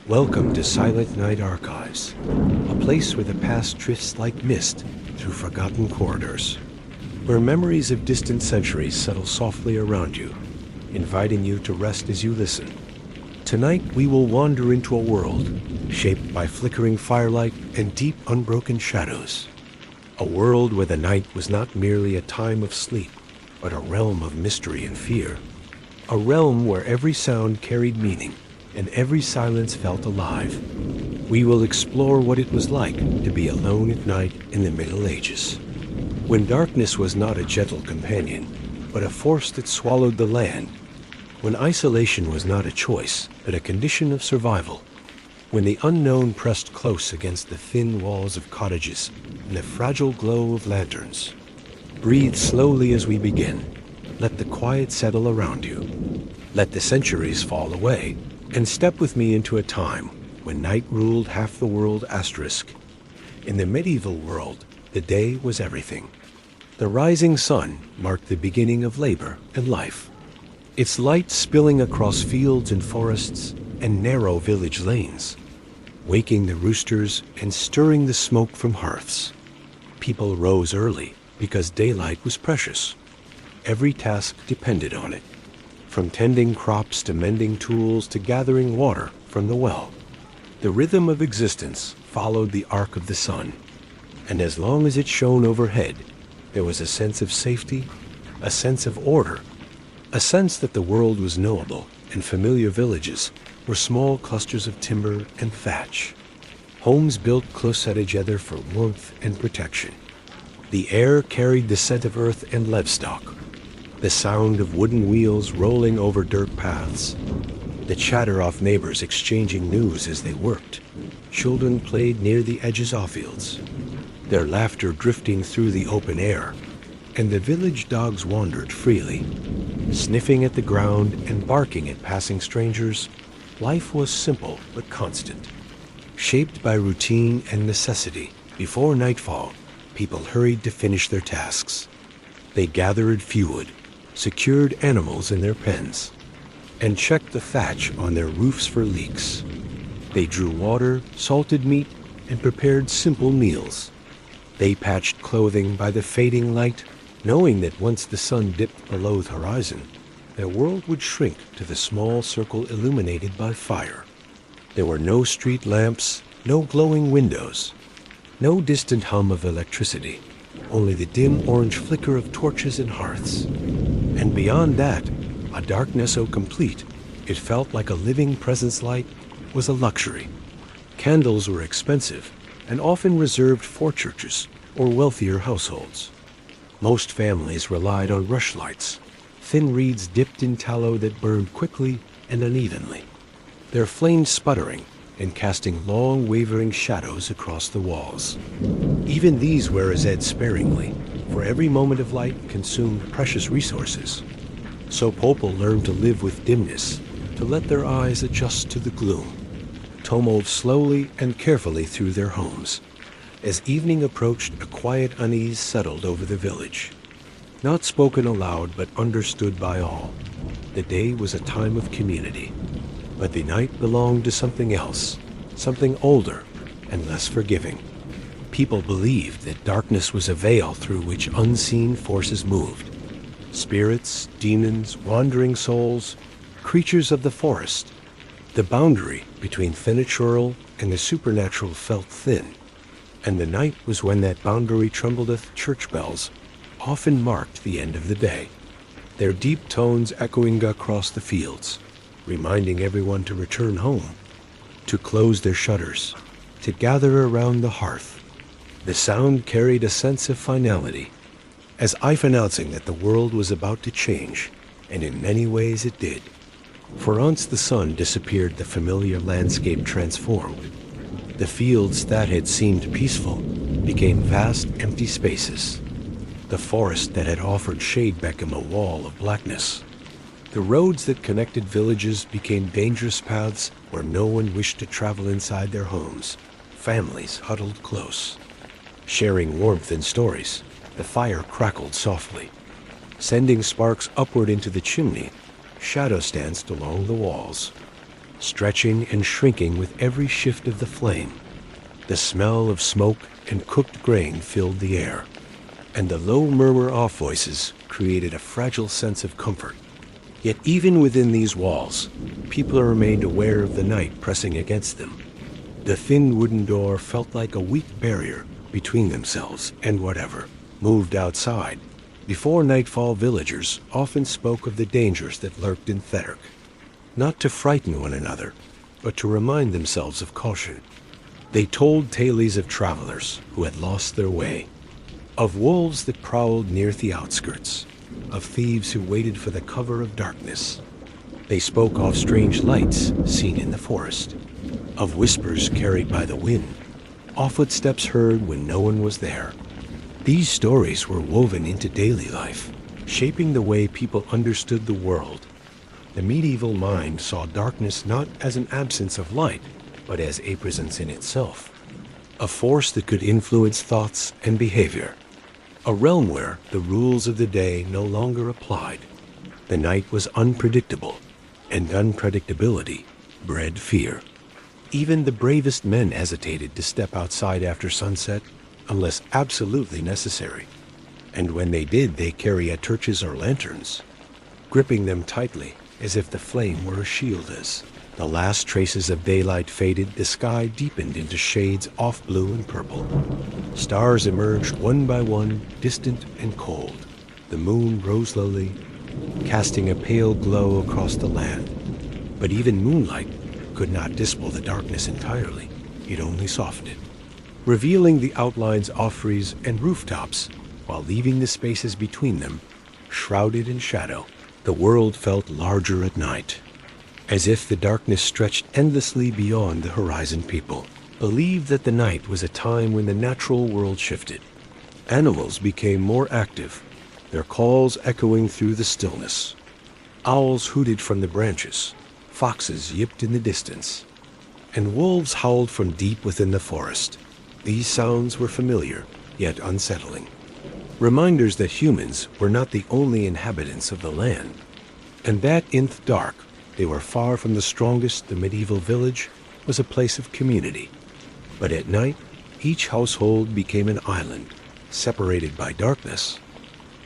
Welcome to Silent Night Archives, a place where the past drifts like mist through forgotten corridors, where memories of distant centuries settle softly around you, inviting you to rest as you listen. Tonight we will wander into a world shaped by flickering firelight and deep unbroken shadows. A world where the night was not merely a time of sleep, but a realm of mystery and fear. A realm where every sound carried meaning and every silence felt alive. We will explore what it was like to be alone at night in the Middle Ages, when darkness was not a gentle companion, but a force that swallowed the land, when isolation was not a choice, but a condition of survival, when the unknown pressed close against the thin walls of cottages and the fragile glow of lanterns. Breathe slowly as we begin. Let the quiet settle around you. Let the centuries fall away, and step with me into a time when night ruled half the world asterisk. In the medieval world, the day was everything. The rising sun marked the beginning of labor and life, its light spilling across fields and forests and narrow village lanes, waking the roosters and stirring the smoke from hearths. People rose early because daylight was precious. Every task depended on it, from tending crops to mending tools to gathering water from the well. The rhythm of existence followed the arc of the sun, and as long as it shone overhead, there was a sense of safety, a sense of order, a sense that the world was knowable and familiar villages were small clusters of timber and thatch, homes built close at each other for warmth and protection. The air carried the scent of earth and livestock, the sound of wooden wheels rolling over dirt paths, the chatter of neighbors exchanging news as they worked. Children played near the edges of fields, their laughter drifting through the open air, and the village dogs wandered freely, sniffing at the ground and barking at passing strangers. Life was simple but constant, shaped by routine and necessity. Before nightfall, people hurried to finish their tasks. They gathered fuel, secured animals in their pens, and checked the thatch on their roofs for leaks. They drew water, salted meat, and prepared simple meals. They patched clothing by the fading light, knowing that once the sun dipped below the horizon, their world would shrink to the small circle illuminated by fire. There were no street lamps, no glowing windows, no distant hum of electricity, only the dim orange flicker of torches and hearths. And beyond that, a darkness so complete, it felt like a living presence. Light was a luxury. Candles were expensive and often reserved for churches or wealthier households. Most families relied on rushlights, thin reeds dipped in tallow that burned quickly and unevenly, their flames sputtering and casting long wavering shadows across the walls. Even these were as sparingly, for every moment of light consumed precious resources. So people learned to live with dimness, to let their eyes adjust to the gloom, to move slowly and carefully through their homes. As evening approached, a quiet unease settled over the village, not spoken aloud but understood by all. The day was a time of community, but the night belonged to something else, something older and less forgiving. People believed that darkness was a veil through which unseen forces moved. Spirits, demons, wandering souls, creatures of the forest. The boundary between the natural and the supernatural felt thin, and the night was when that boundary trembleth. Church bells often marked the end of the day, their deep tones echoing across the fields, reminding everyone to return home, to close their shutters, to gather around the hearth. The sound carried a sense of finality, as if announcing that the world was about to change, and in many ways it did. For once the sun disappeared, the familiar landscape transformed. The fields that had seemed peaceful became vast, empty spaces. The forest that had offered shade became a wall of blackness. The roads that connected villages became dangerous paths where no one wished to travel inside their homes. Families huddled close, sharing warmth and stories. The fire crackled softly, sending sparks upward into the chimney. Shadows danced along the walls. stretching and shrinking with every shift of the flame. The smell of smoke and cooked grain filled the air, and the low murmur of voices created a fragile sense of comfort. Yet even within these walls, people remained aware of the night pressing against them. The thin wooden door felt like a weak barrier between themselves and whatever moved outside. Before nightfall, villagers often spoke of the dangers that lurked in Thedark, not to frighten one another, but to remind themselves of caution. They told tales of travelers who had lost their way, of wolves that prowled near the outskirts, of thieves who waited for the cover of darkness. They spoke of strange lights seen in the forest, of whispers carried by the wind, of footsteps heard when no one was there. These stories were woven into daily life, shaping the way people understood the world. The medieval mind saw darkness not as an absence of light, but as a presence in itself, a force that could influence thoughts and behavior, a realm where the rules of the day no longer applied. The night was unpredictable, and unpredictability bred fear. Even the bravest men hesitated to step outside after sunset unless absolutely necessary, and when they did, they carried torches or lanterns, gripping them tightly as if the flame were a shield. As the last traces of daylight faded, the sky deepened into shades of blue and purple. Stars emerged one by one, distant and cold. The moon rose slowly, casting a pale glow across the land. But even moonlight could not dispel the darkness entirely. It only softened it, revealing the outlines of frieze and rooftops, while leaving the spaces between them shrouded in shadow. The world felt larger at night, as if the darkness stretched endlessly beyond the horizon. People believed that the night was a time when the natural world shifted. Animals became more active, their calls echoing through the stillness. Owls hooted from the branches, foxes yipped in the distance, and wolves howled from deep within the forest. These sounds were familiar, yet unsettling, reminders that humans were not the only inhabitants of the land, and that in the dark they were far from the strongest. The medieval village was a place of community, but at night each household became an island, separated by darkness,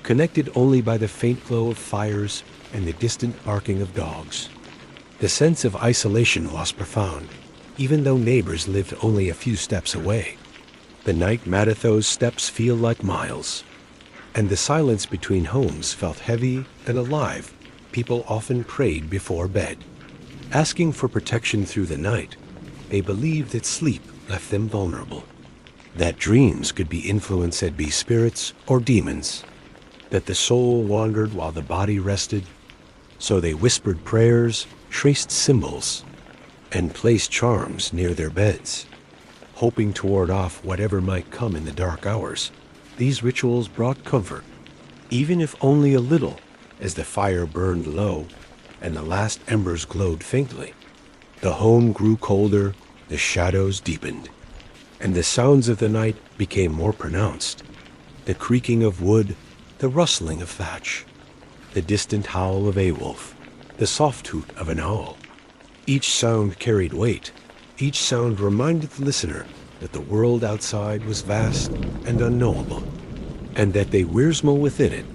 connected only by the faint glow of fires and the distant barking of dogs. The sense of isolation was profound, even though neighbors lived only a few steps away. The night made those steps feel like miles, and the silence between homes felt heavy and alive. People often prayed before bed, asking for protection through the night. They believed that sleep left them vulnerable, that dreams could be influenced by spirits or demons, that the soul wandered while the body rested. So they whispered prayers, traced symbols, and placed charms near their beds, hoping to ward off whatever might come in the dark hours. These rituals brought comfort, even if only a little, as the fire burned low and the last embers glowed faintly. The home grew colder, the shadows deepened, and the sounds of the night became more pronounced. The creaking of wood, the rustling of thatch, the distant howl of a wolf, the soft hoot of an owl. Each sound carried weight. Each sound reminded the listener that the world outside was vast and unknowable, and that they were small within it.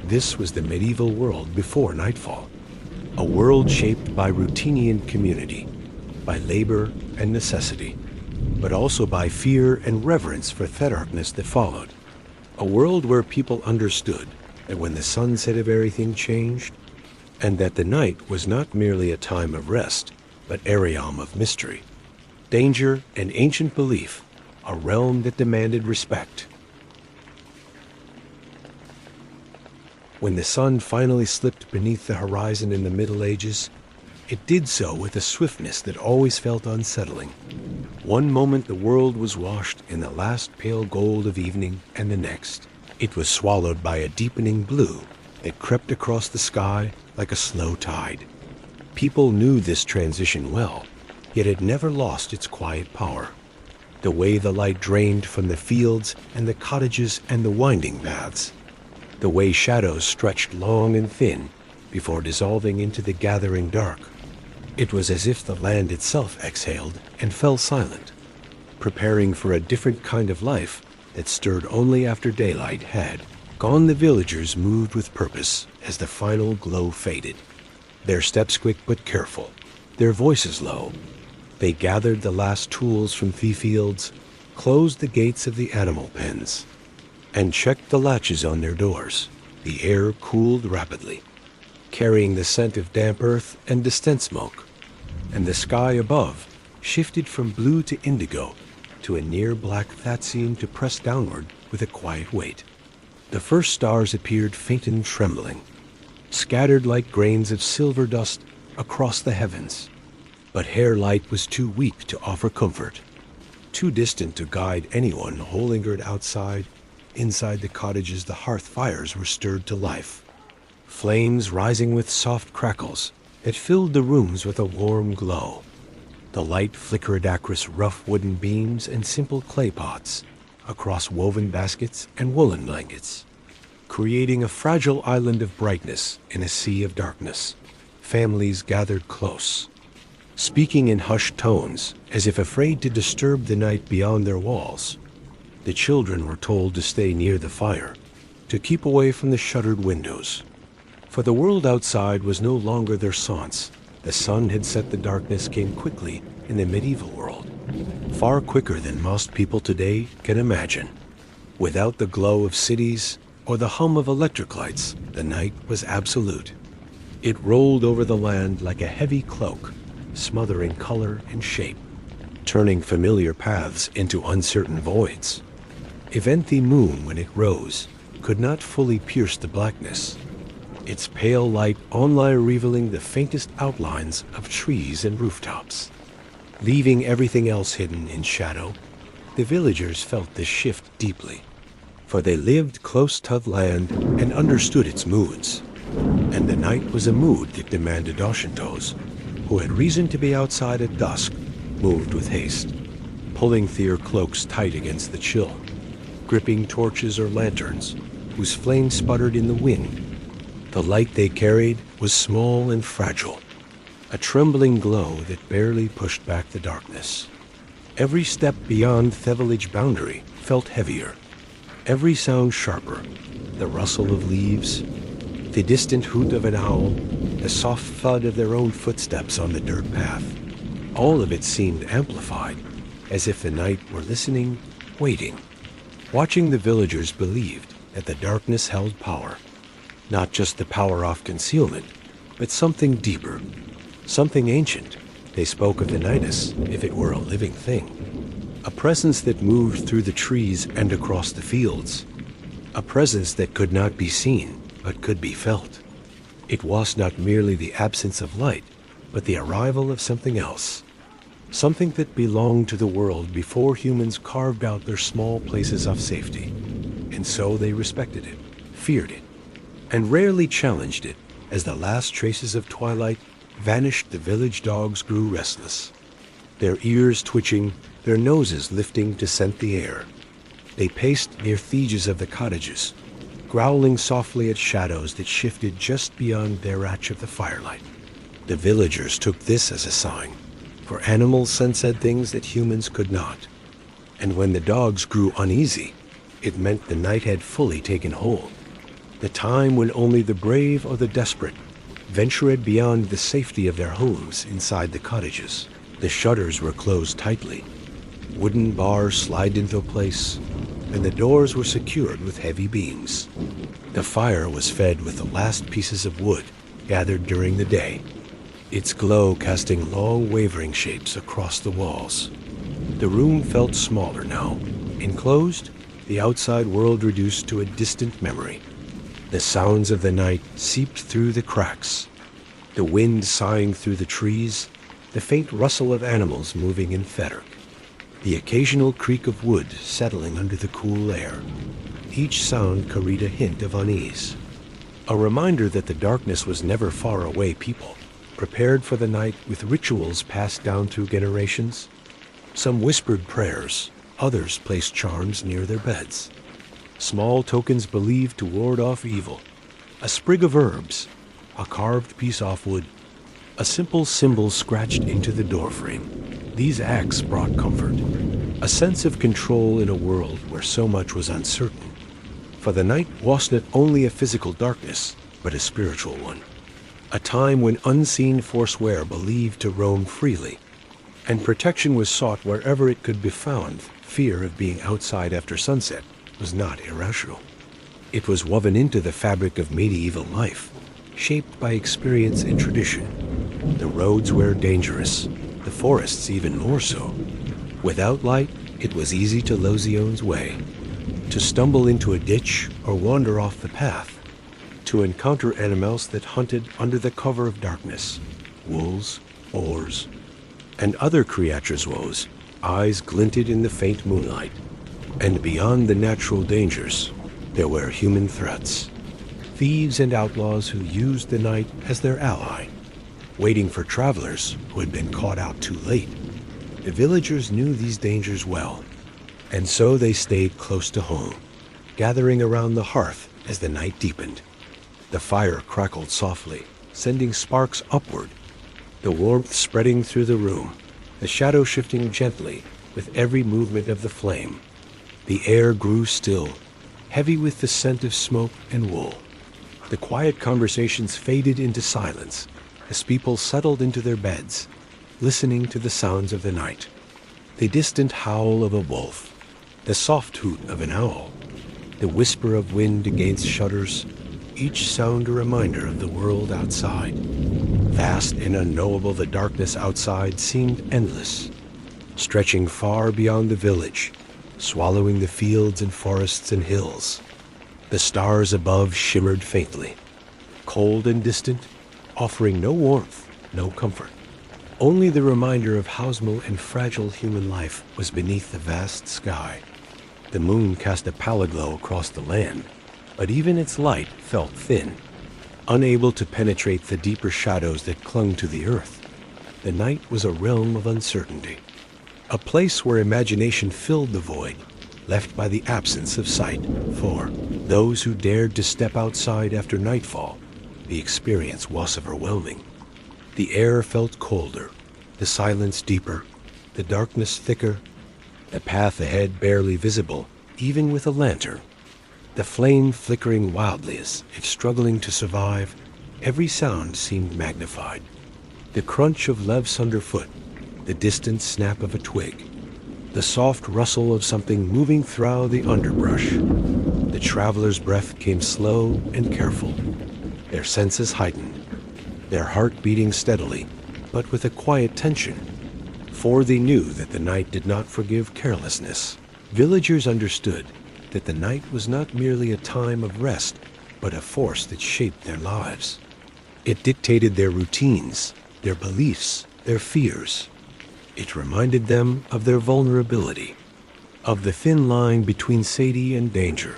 This was the medieval world before nightfall, a world shaped by routine and community, by labor and necessity, but also by fear and reverence for the darkness that followed. A world where people understood that when the sunset of everything changed, and that the night was not merely a time of rest, but a realm of mystery, danger, and ancient belief, a realm that demanded respect. When the sun finally slipped beneath the horizon in the Middle Ages, it did so with a swiftness that always felt unsettling. One moment the world was washed in the last pale gold of evening, and the next it was swallowed by a deepening blue that crept across the sky like a slow tide. People knew this transition well, yet it never lost its quiet power. The way the light drained from the fields and the cottages and the winding paths, the way shadows stretched long and thin before dissolving into the gathering dark. It was as if the land itself exhaled and fell silent, preparing for a different kind of life that stirred only after daylight had. Gone, the villagers moved with purpose as the final glow faded. Their steps quick but careful, their voices low. They gathered the last tools from the fields, closed the gates of the animal pens, and checked the latches on their doors. The air cooled rapidly, carrying the scent of damp earth and distant smoke, and the sky above shifted from blue to indigo to a near black that seemed to press downward with a quiet weight. The first stars appeared faint and trembling, scattered like grains of silver dust across the heavens. But hair light was too weak to offer comfort, too distant to guide anyone who lingered outside. Inside the cottages, the hearth fires were stirred to life, flames rising with soft crackles that filled the rooms with a warm glow. The light flickered across rough wooden beams and simple clay pots, across woven baskets and woolen blankets, creating a fragile island of brightness in a sea of darkness. Families gathered close, speaking in hushed tones as if afraid to disturb the night beyond their walls. The children were told to stay near the fire, to keep away from the shuttered windows. For the world outside was no longer their solace. The sun had set, the darkness came quickly in the medieval world, far quicker than most people today can imagine. Without the glow of cities or the hum of electric lights, the night was absolute. It rolled over the land like a heavy cloak, smothering color and shape, turning familiar paths into uncertain voids. Even the moon, when it rose, could not fully pierce the blackness, its pale light only revealing the faintest outlines of trees and rooftops. Leaving everything else hidden in shadow, the villagers felt this shift deeply, for they lived close to the land and understood its moods. And the night was a mood that demanded Oshintos, who had reason to be outside at dusk, moved with haste, pulling their cloaks tight against the chill, gripping torches or lanterns whose flames sputtered in the wind. The light they carried was small and fragile, a trembling glow that barely pushed back the darkness. Every step beyond the village boundary felt heavier, every sound sharper, the rustle of leaves, the distant hoot of an owl, the soft thud of their own footsteps on the dirt path. All of it seemed amplified, as if the night were listening, waiting. Watching, the villagers believed that the darkness held power, not just the power of concealment, but something deeper, something ancient. They spoke of the night as if it were a living thing, a presence that moved through the trees and across the fields, a presence that could not be seen but could be felt. It was not merely the absence of light, but the arrival of something else, something that belonged to the world before humans carved out their small places of safety. And so they respected it, feared it, and rarely challenged it. As the last traces of twilight vanished, the village dogs grew restless, their ears twitching, their noses lifting to scent the air. They paced near the edges of the cottages, growling softly at shadows that shifted just beyond their reach of the firelight. The villagers took this as a sign, for animals sensed things that humans could not. And when the dogs grew uneasy, it meant the night had fully taken hold, the time when only the brave or the desperate ventured beyond the safety of their homes inside the cottages. The shutters were closed tightly, wooden bars slid into place, and the doors were secured with heavy beams. The fire was fed with the last pieces of wood gathered during the day, its glow casting long wavering shapes across the walls. The room felt smaller now, enclosed, the outside world reduced to a distant memory. The sounds of the night seeped through the cracks, the wind sighing through the trees, the faint rustle of animals moving in fetor, the occasional creak of wood settling under the cool air. Each sound carried a hint of unease, a reminder that the darkness was never far away. People prepared for the night with rituals passed down through generations. Some whispered prayers, others placed charms near their beds, small tokens believed to ward off evil, a sprig of herbs, a carved piece of wood, A simple symbol scratched into the doorframe. These acts brought comfort, a sense of control in a world where so much was uncertain. For the night wasn't only a physical darkness, but a spiritual one. A time when unseen forswear believed to roam freely, and protection was sought wherever it could be found. Fear of being outside after sunset was not irrational. It was woven into the fabric of medieval life, shaped by experience and tradition. The roads were dangerous, the forests even more so. Without light, it was easy to lose the own's way, to stumble into a ditch or wander off the path, to encounter animals that hunted under the cover of darkness, wolves, boars, and other creatures' woes. Eyes glinted in the faint moonlight, and beyond the natural dangers, there were human threats. Thieves and outlaws who used the night as their ally, waiting for travelers who had been caught out too late. The villagers knew these dangers well, and so they stayed close to home, gathering around the hearth as the night deepened. The fire crackled softly, sending sparks upward, the warmth spreading through the room, the shadow shifting gently with every movement of the flame. The air grew still, heavy with the scent of smoke and wool. The quiet conversations faded into silence as people settled into their beds, listening to the sounds of the night. The distant howl of a wolf, the soft hoot of an owl, the whisper of wind against shutters, each sound a reminder of the world outside. Vast and unknowable, the darkness outside seemed endless, stretching far beyond the village, swallowing the fields and forests and hills. The stars above shimmered faintly, cold and distant, offering no warmth, no comfort. Only the reminder of how small and fragile human life was beneath the vast sky. The moon cast a pallid glow across the land, but even its light felt thin, unable to penetrate the deeper shadows that clung to the earth. The night was a realm of uncertainty, a place where imagination filled the void left by the absence of sight. For those who dared to step outside after nightfall, the experience was overwhelming. The air felt colder, the silence deeper, the darkness thicker, the path ahead barely visible, even with a lantern. The flame flickering wildly as if struggling to survive, every sound seemed magnified. The crunch of leaves underfoot, the distant snap of a twig, the soft rustle of something moving through the underbrush. The traveler's breath came slow and careful, their senses heightened, their heart beating steadily, but with a quiet tension, for they knew that the night did not forgive carelessness. Villagers understood that the night was not merely a time of rest, but a force that shaped their lives. It dictated their routines, their beliefs, their fears. It reminded them of their vulnerability, of the thin line between safety and danger,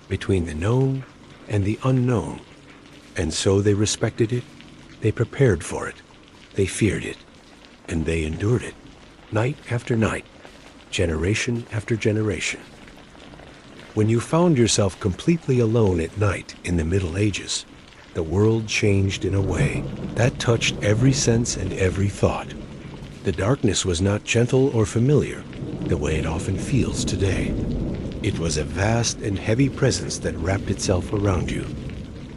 between the known and the unknown. And so they respected it, they prepared for it, they feared it, and they endured it, night after night, generation after generation. When you found yourself completely alone at night in the Middle Ages, the world changed in a way that touched every sense and every thought. The darkness was not gentle or familiar, the way it often feels today. It was a vast and heavy presence that wrapped itself around you,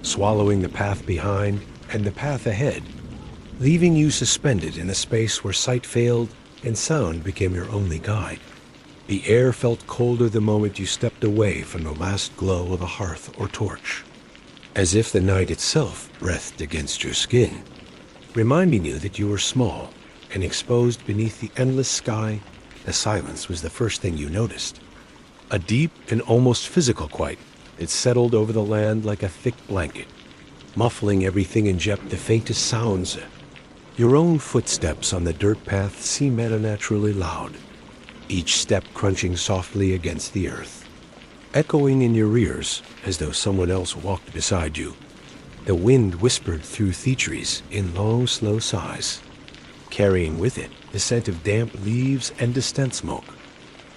swallowing the path behind and the path ahead, leaving you suspended in a space where sight failed and sound became your only guide. The air felt colder the moment you stepped away from the last glow of a hearth or torch, as if the night itself breathed against your skin, reminding you that you were small and exposed beneath the endless sky. The silence was the first thing you noticed, a deep and almost physical quiet that settled over the land like a thick blanket, muffling everything except the faintest sounds. Your own footsteps on the dirt path seemed naturally loud, each step crunching softly against the earth, echoing in your ears as though someone else walked beside you. The wind whispered through the trees in long, slow sighs, carrying with it the scent of damp leaves and distant smoke.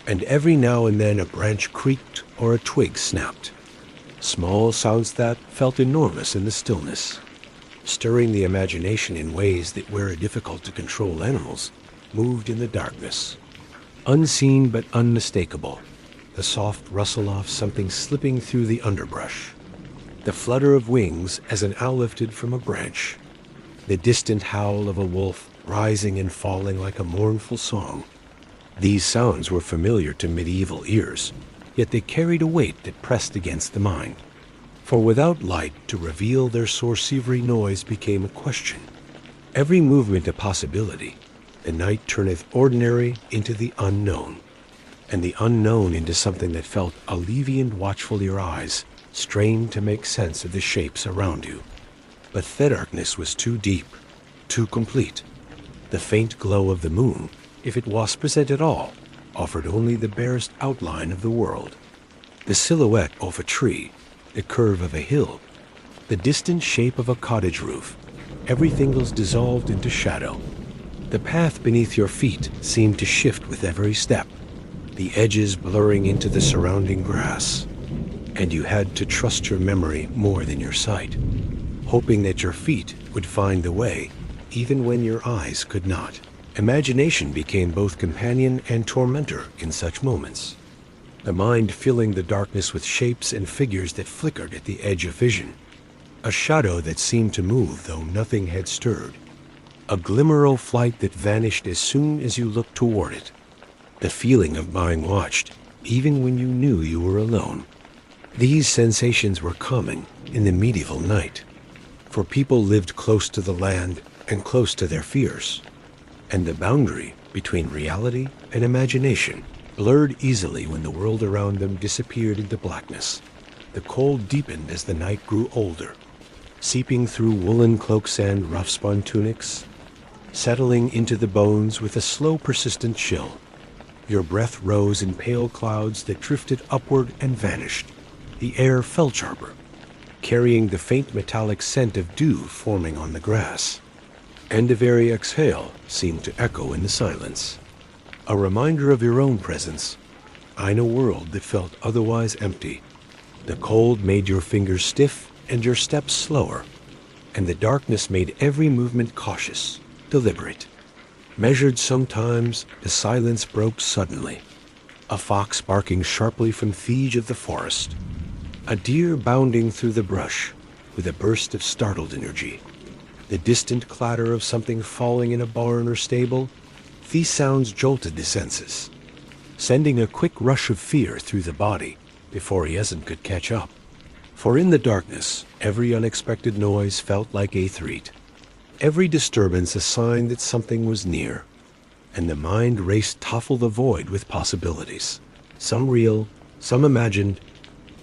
And every now and then a branch creaked or a twig snapped, small sounds that felt enormous in the stillness. stirring the imagination in ways that were difficult to control animals, moved in the darkness. Unseen but unmistakable, the soft rustle of something slipping through the underbrush, the flutter of wings as an owl lifted from a branch, the distant howl of a wolf rising and falling like a mournful song. These sounds were familiar to medieval ears, yet they carried a weight that pressed against the mind. For without light to reveal their source, every noise became a question, every movement a possibility. The night turneth ordinary into the unknown, and the unknown into something that felt alleviant watchful your eyes, strained to make sense of the shapes around you. But the darkness was too deep, too complete. The faint glow of the moon, if it was present at all, offered only the barest outline of the world. The silhouette of a tree, the curve of a hill, the distant shape of a cottage roof, everything was dissolved into shadow. The path beneath your feet seemed to shift with every step, the edges blurring into the surrounding grass, and you had to trust your memory more than your sight, hoping that your feet would find the way, even when your eyes could not. Imagination became both companion and tormentor in such moments, the mind filling the darkness with shapes and figures that flickered at the edge of vision, a shadow that seemed to move though nothing had stirred, a glimmer of flight that vanished as soon as you looked toward it, the feeling of being watched even when you knew you were alone. These sensations were common in the medieval night, for people lived close to the land and close to their fears, and the boundary between reality and imagination blurred easily when the world around them disappeared into blackness. The cold deepened as the night grew older, seeping through woolen cloaks and rough-spun tunics, settling into the bones with a slow, persistent chill. Your breath rose in pale clouds that drifted upward and vanished. The air felt sharper, carrying the faint metallic scent of dew forming on the grass, and a very exhale seemed to echo in the silence, a reminder of your own presence in a world that felt otherwise empty. The cold made your fingers stiff and your steps slower, and the darkness made every movement cautious, deliberate. Measured sometimes, the silence broke suddenly. A fox barking sharply from the edge of the forest, a deer bounding through the brush with a burst of startled energy, the distant clatter of something falling in a barn or stable. These sounds jolted the senses, sending a quick rush of fear through the body before Yezin could catch up. For in the darkness, every unexpected noise felt like a threat, every disturbance a sign that something was near, and the mind raced to fill the void with possibilities, some real, some imagined,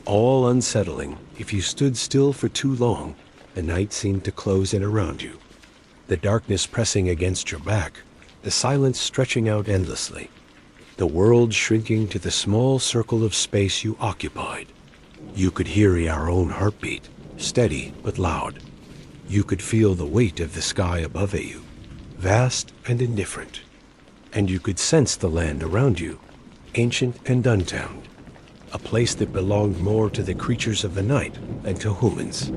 all unsettling. If you stood still for too long, the night seemed to close in around you, the darkness pressing against your back, the silence stretching out endlessly, the world shrinking to the small circle of space you occupied. You could hear your own heartbeat, steady but loud. You could feel the weight of the sky above you, vast and indifferent, and you could sense the land around you, ancient and untowned, a place that belonged more to the creatures of the night than to humans.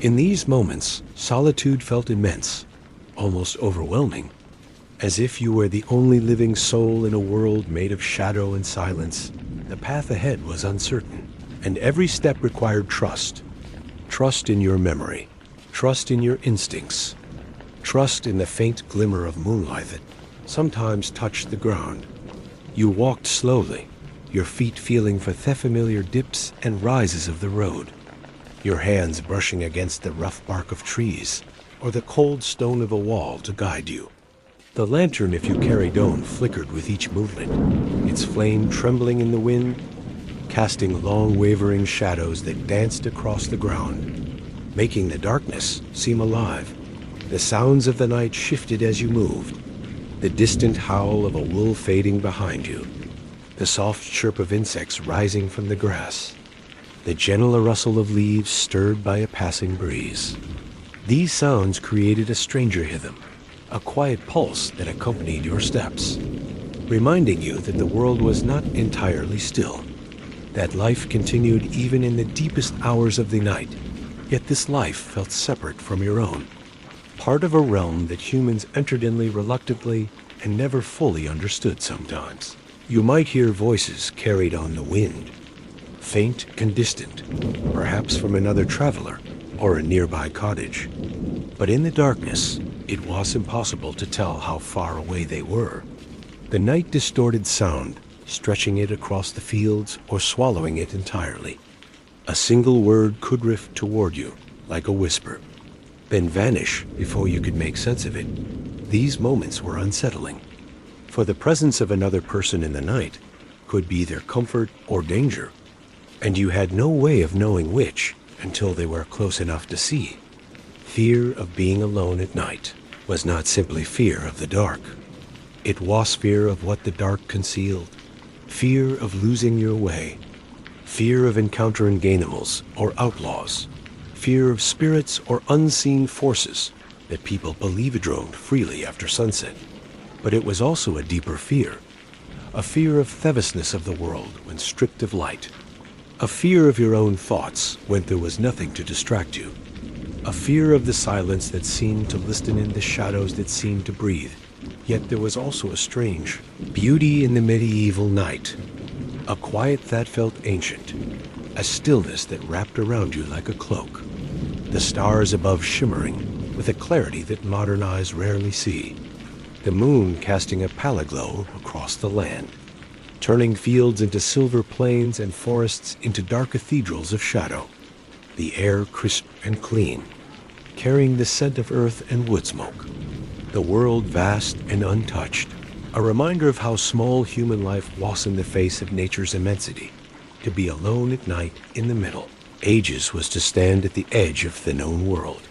In these moments, solitude felt immense, almost overwhelming, as if you were the only living soul in a world made of shadow and silence. The path ahead was uncertain, and every step required trust. Trust in your memory, trust in your instincts, trust in the faint glimmer of moonlight that sometimes touched the ground. You walked slowly, your feet feeling for the familiar dips and rises of the road, your hands brushing against the rough bark of trees or the cold stone of a wall to guide you. The lantern, if you carried on, flickered with each movement, its flame trembling in the wind, casting long wavering shadows that danced across the ground, making the darkness seem alive. The sounds of the night shifted as you moved, the distant howl of a wolf fading behind you, the soft chirp of insects rising from the grass, the gentle rustle of leaves stirred by a passing breeze. These sounds created a stranger rhythm, a quiet pulse that accompanied your steps, reminding you that the world was not entirely still, that life continued even in the deepest hours of the night, Yet this life felt separate from your own, part of a realm that humans entered in reluctantly and never fully understood sometimes. You might hear voices carried on the wind, faint and distant, perhaps from another traveler or a nearby cottage. But in the darkness, it was impossible to tell how far away they were. The night distorted sound, stretching it across the fields or swallowing it entirely. A single word could drift toward you, like a whisper, then vanish before you could make sense of it. These moments were unsettling, for the presence of another person in the night could be either comfort or danger, and you had no way of knowing which until they were close enough to see. Fear of being alone at night was not simply fear of the dark. It was fear of what the dark concealed, fear of losing your way, fear of encountering animals or outlaws, fear of spirits or unseen forces that people believed roamed freely after sunset. But it was also a deeper fear, a fear of theviousness of the world when stripped of light, a fear of your own thoughts when there was nothing to distract you, a fear of the silence that seemed to listen in the shadows that seemed to breathe. Yet there was also a strange beauty in the medieval night, a quiet that felt ancient, a stillness that wrapped around you like a cloak, the stars above shimmering with a clarity that modern eyes rarely see, the moon casting a pallid glow across the land, turning fields into silver plains and forests into dark cathedrals of shadow, the air crisp and clean, carrying the scent of earth and wood smoke, the world vast and untouched, a reminder of how small human life was in the face of nature's immensity. To be alone at night in the middle ages was to stand at the edge of the known world,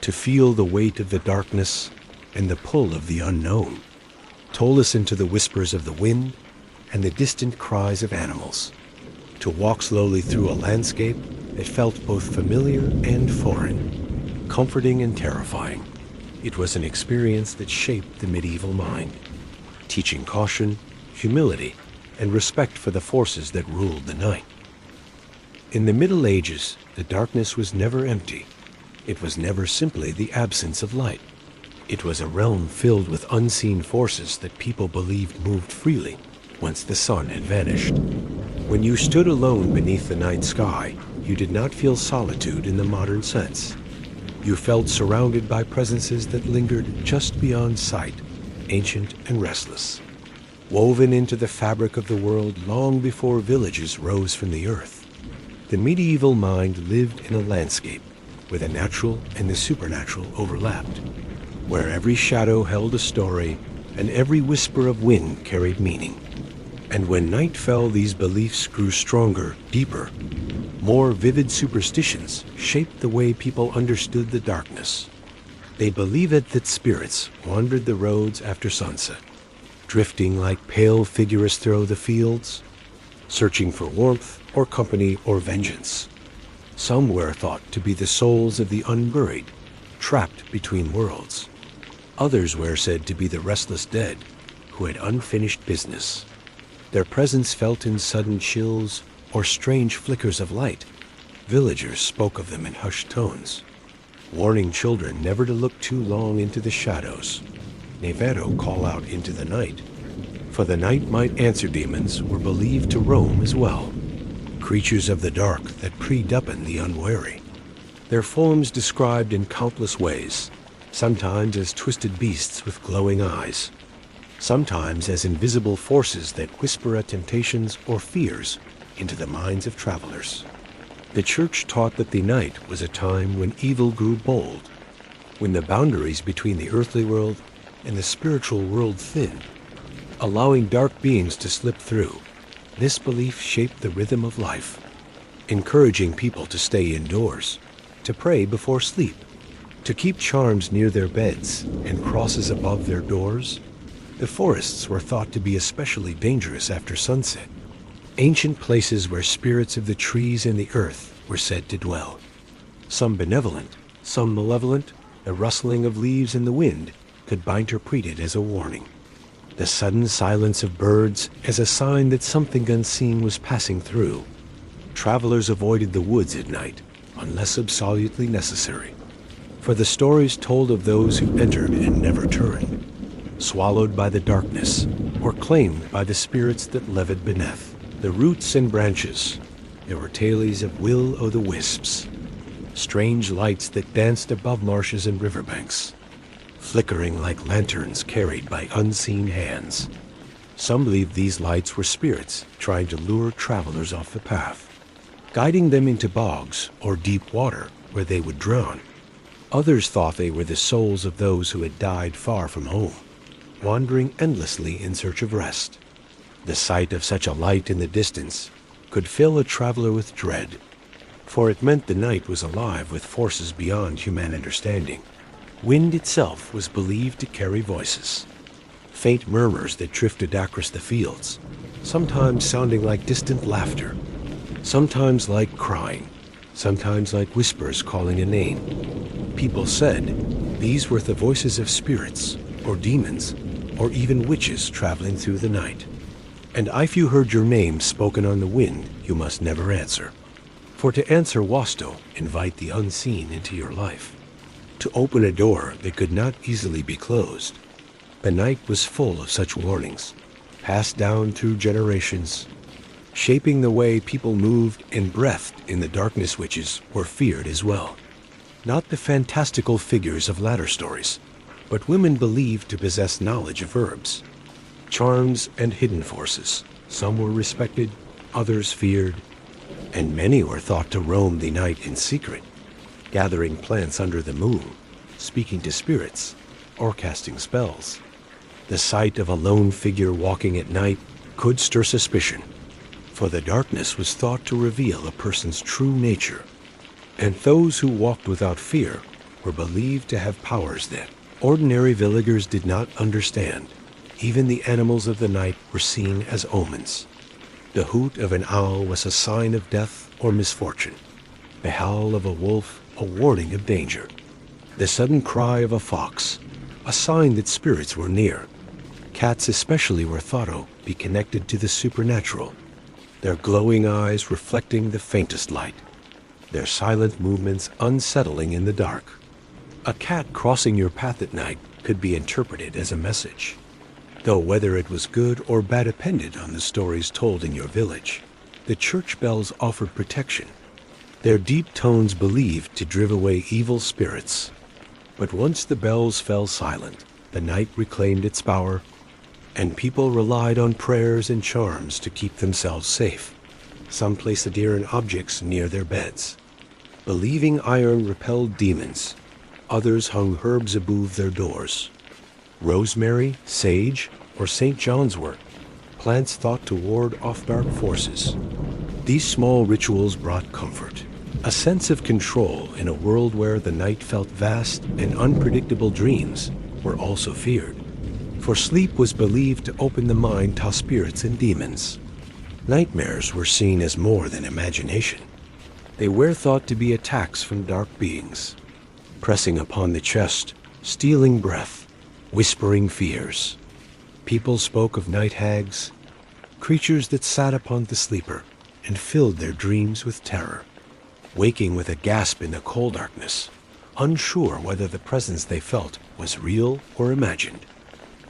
to feel the weight of the darkness and the pull of the unknown, to listen to the whispers of the wind and the distant cries of animals, to walk slowly through a landscape that felt both familiar and foreign, comforting and terrifying. It was an experience that shaped the medieval mind, teaching caution, humility, and respect for the forces that ruled the night. In the Middle Ages, the darkness was never empty. It was never simply the absence of light. It was a realm filled with unseen forces that people believed moved freely once the sun had vanished. When you stood alone beneath the night sky, you did not feel solitude in the modern sense. You felt surrounded by presences that lingered just beyond sight, ancient and restless, woven into the fabric of the world long before villages rose from the earth. The medieval mind lived in a landscape where the natural and the supernatural overlapped, where every shadow held a story and every whisper of wind carried meaning. And when night fell, these beliefs grew stronger, deeper. More vivid superstitions shaped the way people understood the darkness. They believed that spirits wandered the roads after sunset, drifting like pale figures through the fields, searching for warmth or company or vengeance. Some were thought to be the souls of the unburied, trapped between worlds. Others were said to be the restless dead who had unfinished business. Their presence felt in sudden chills or strange flickers of light. Villagers spoke of them in hushed tones, warning children never to look too long into the shadows. Nevero call out into the night, for the night might answer. Demons were believed to roam as well, creatures of the dark that pre-deafen the unwary. Their forms described in countless ways, sometimes as twisted beasts with glowing eyes, sometimes as invisible forces that whisper at temptations or fears into the minds of travelers. The church taught that the night was a time when evil grew bold, when the boundaries between the earthly world and the spiritual world thinned, allowing dark beings to slip through. This belief shaped the rhythm of life, encouraging people to stay indoors, to pray before sleep, to keep charms near their beds and crosses above their doors. The forests were thought to be especially dangerous after sunset, ancient places where spirits of the trees and the earth were said to dwell. Some benevolent, some malevolent, the rustling of leaves in the wind could be interpreted as a warning. The sudden silence of birds as a sign that something unseen was passing through. Travelers avoided the woods at night, unless absolutely necessary. For the stories told of those who entered and never turned, swallowed by the darkness, or claimed by the spirits that levied beneath. The roots and branches, there were tales of will-o'-the-wisps, strange lights that danced above marshes and riverbanks, flickering like lanterns carried by unseen hands. Some believed these lights were spirits trying to lure travelers off the path, guiding them into bogs or deep water where they would drown. Others thought they were the souls of those who had died far from home, wandering endlessly in search of rest. The sight of such a light in the distance could fill a traveler with dread, for it meant the night was alive with forces beyond human understanding. Wind itself was believed to carry voices, faint murmurs that drifted across the fields, sometimes sounding like distant laughter, sometimes like crying, sometimes like whispers calling a name. People said these were the voices of spirits, or demons, or even witches traveling through the night. And if you heard your name spoken on the wind, you must never answer. For to answer was to invite the unseen into your life, to open a door that could not easily be closed. The night was full of such warnings, passed down through generations, shaping the way people moved and breathed in the darkness. Witches were feared as well. Not the fantastical figures of latter stories, but women believed to possess knowledge of herbs, charms, and hidden forces. Some were respected, others feared, and many were thought to roam the night in secret, gathering plants under the moon, speaking to spirits, or casting spells. The sight of a lone figure walking at night could stir suspicion, for the darkness was thought to reveal a person's true nature, and those who walked without fear were believed to have powers that ordinary villagers did not understand. Even the animals of the night were seen as omens. The hoot of an owl was a sign of death or misfortune. The howl of a wolf, a warning of danger. The sudden cry of a fox, a sign that spirits were near. Cats especially were thought to be connected to the supernatural, their glowing eyes reflecting the faintest light, their silent movements unsettling in the dark. A cat crossing your path at night could be interpreted as a message, though whether it was good or bad depended on the stories told in your village. The church bells offered protection, their deep tones believed to drive away evil spirits. But once the bells fell silent, the night reclaimed its power, and people relied on prayers and charms to keep themselves safe. Some placed adherent objects near their beds, believing iron repelled demons. Others hung herbs above their doors. Rosemary, sage, or St. John's wort, plants thought to ward off dark forces. These small rituals brought comfort, a sense of control in a world where the night felt vast and unpredictable. Dreams were also feared, for sleep was believed to open the mind to spirits and demons. Nightmares were seen as more than imagination. They were thought to be attacks from dark beings, pressing upon the chest, stealing breath, whispering fears. People spoke of night hags, creatures that sat upon the sleeper and filled their dreams with terror, waking with a gasp in the cold darkness, unsure whether the presence they felt was real or imagined.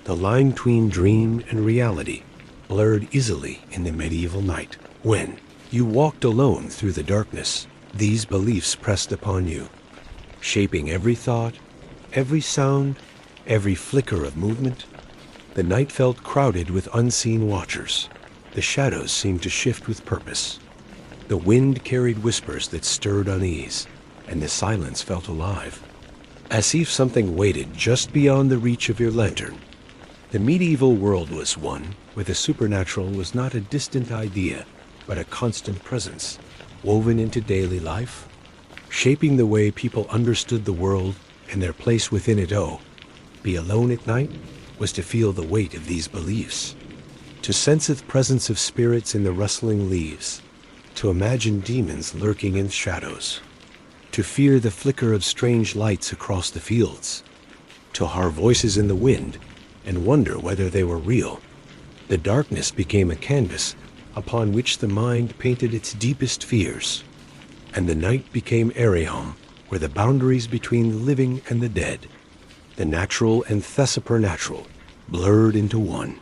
The line between dream and reality blurred easily in the medieval night. When you walked alone through the darkness, these beliefs pressed upon you, shaping every thought, every sound, every flicker of movement. The night felt crowded with unseen watchers. The shadows seemed to shift with purpose. The wind carried whispers that stirred unease, and the silence felt alive, as if something waited just beyond the reach of your lantern. The medieval world was one where the supernatural was not a distant idea, but a constant presence, woven into daily life, shaping the way people understood the world and their place within it. Be alone at night was to feel the weight of these beliefs, to sense the presence of spirits in the rustling leaves, to imagine demons lurking in shadows, to fear the flicker of strange lights across the fields, to hear voices in the wind and wonder whether they were real. The darkness became a canvas upon which the mind painted its deepest fears, and the night became Arium, where the boundaries between the living and the dead, the natural and the supernatural, blurred into one.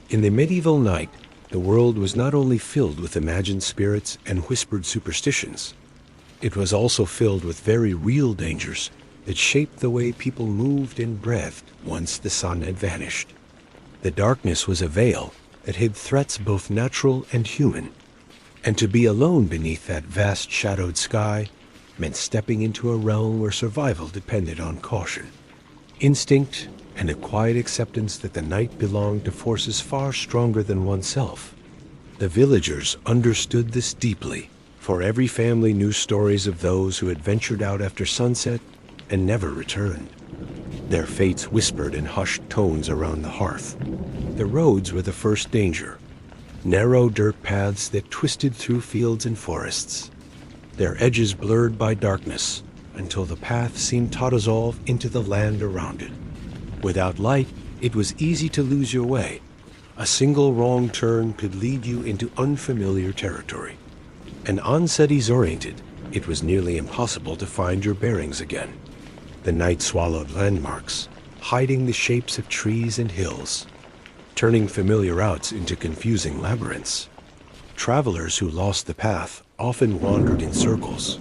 In the medieval night, the world was not only filled with imagined spirits and whispered superstitions, it was also filled with very real dangers that shaped the way people moved and breathed once the sun had vanished. The darkness was a veil that hid threats both natural and human, and to be alone beneath that vast shadowed sky meant stepping into a realm where survival depended on caution, instinct, and a quiet acceptance that the night belonged to forces far stronger than oneself. The villagers understood this deeply, for every family knew stories of those who had ventured out after sunset and never returned. Their fates whispered in hushed tones around the hearth. The roads were the first danger, narrow dirt paths that twisted through fields and forests, their edges blurred by darkness until the path seemed to dissolve into the land around it. Without light, it was easy to lose your way. A single wrong turn could lead you into unfamiliar territory. And disoriented, it was nearly impossible to find your bearings again. The night swallowed landmarks, hiding the shapes of trees and hills, turning familiar routes into confusing labyrinths. Travelers who lost the path often wandered in circles,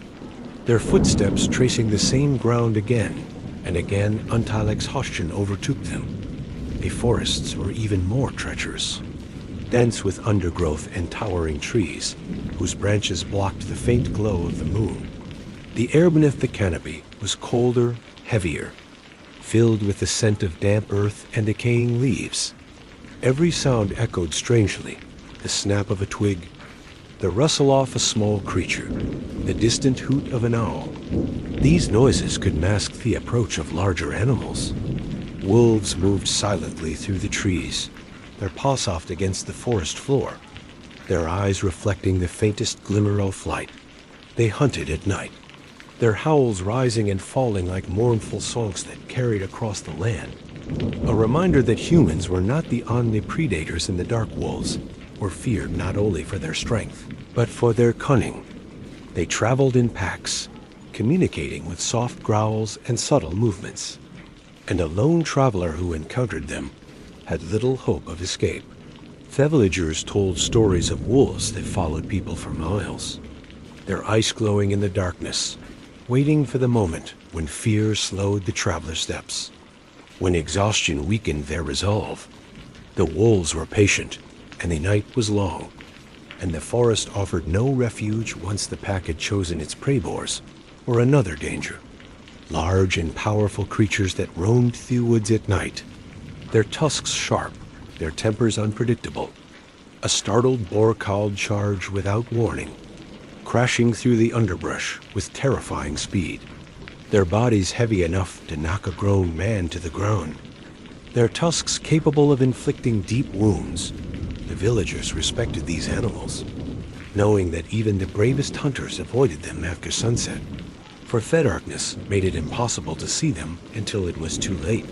their footsteps tracing the same ground again and again until exhaustion overtook them. The forests were even more treacherous, dense with undergrowth and towering trees, whose branches blocked the faint glow of the moon. The air beneath the canopy was colder, heavier, filled with the scent of damp earth and decaying leaves. Every sound echoed strangely: the snap of a twig, the rustle off a small creature, the distant hoot of an owl. These noises could mask the approach of larger animals. Wolves moved silently through the trees, their paws soft against the forest floor, their eyes reflecting the faintest glimmer of light. They hunted at night, their howls rising and falling like mournful songs that carried across the land. A reminder that humans were not the only predators in the dark wolves, were feared not only for their strength, but for their cunning. They traveled in packs, communicating with soft growls and subtle movements, and a lone traveler who encountered them had little hope of escape. The villagers told stories of wolves that followed people for miles, their eyes glowing in the darkness, waiting for the moment when fear slowed the traveler's steps, when exhaustion weakened their resolve. The wolves were patient, and the night was long, and the forest offered no refuge once the pack had chosen its prey boars or another danger. Large and powerful creatures that roamed through woods at night, their tusks sharp, their tempers unpredictable. A startled boar called charge without warning, crashing through the underbrush with terrifying speed, their bodies heavy enough to knock a grown man to the ground, their tusks capable of inflicting deep wounds. The villagers respected these animals, knowing that even the bravest hunters avoided them after sunset, for the darkness made it impossible to see them until it was too late.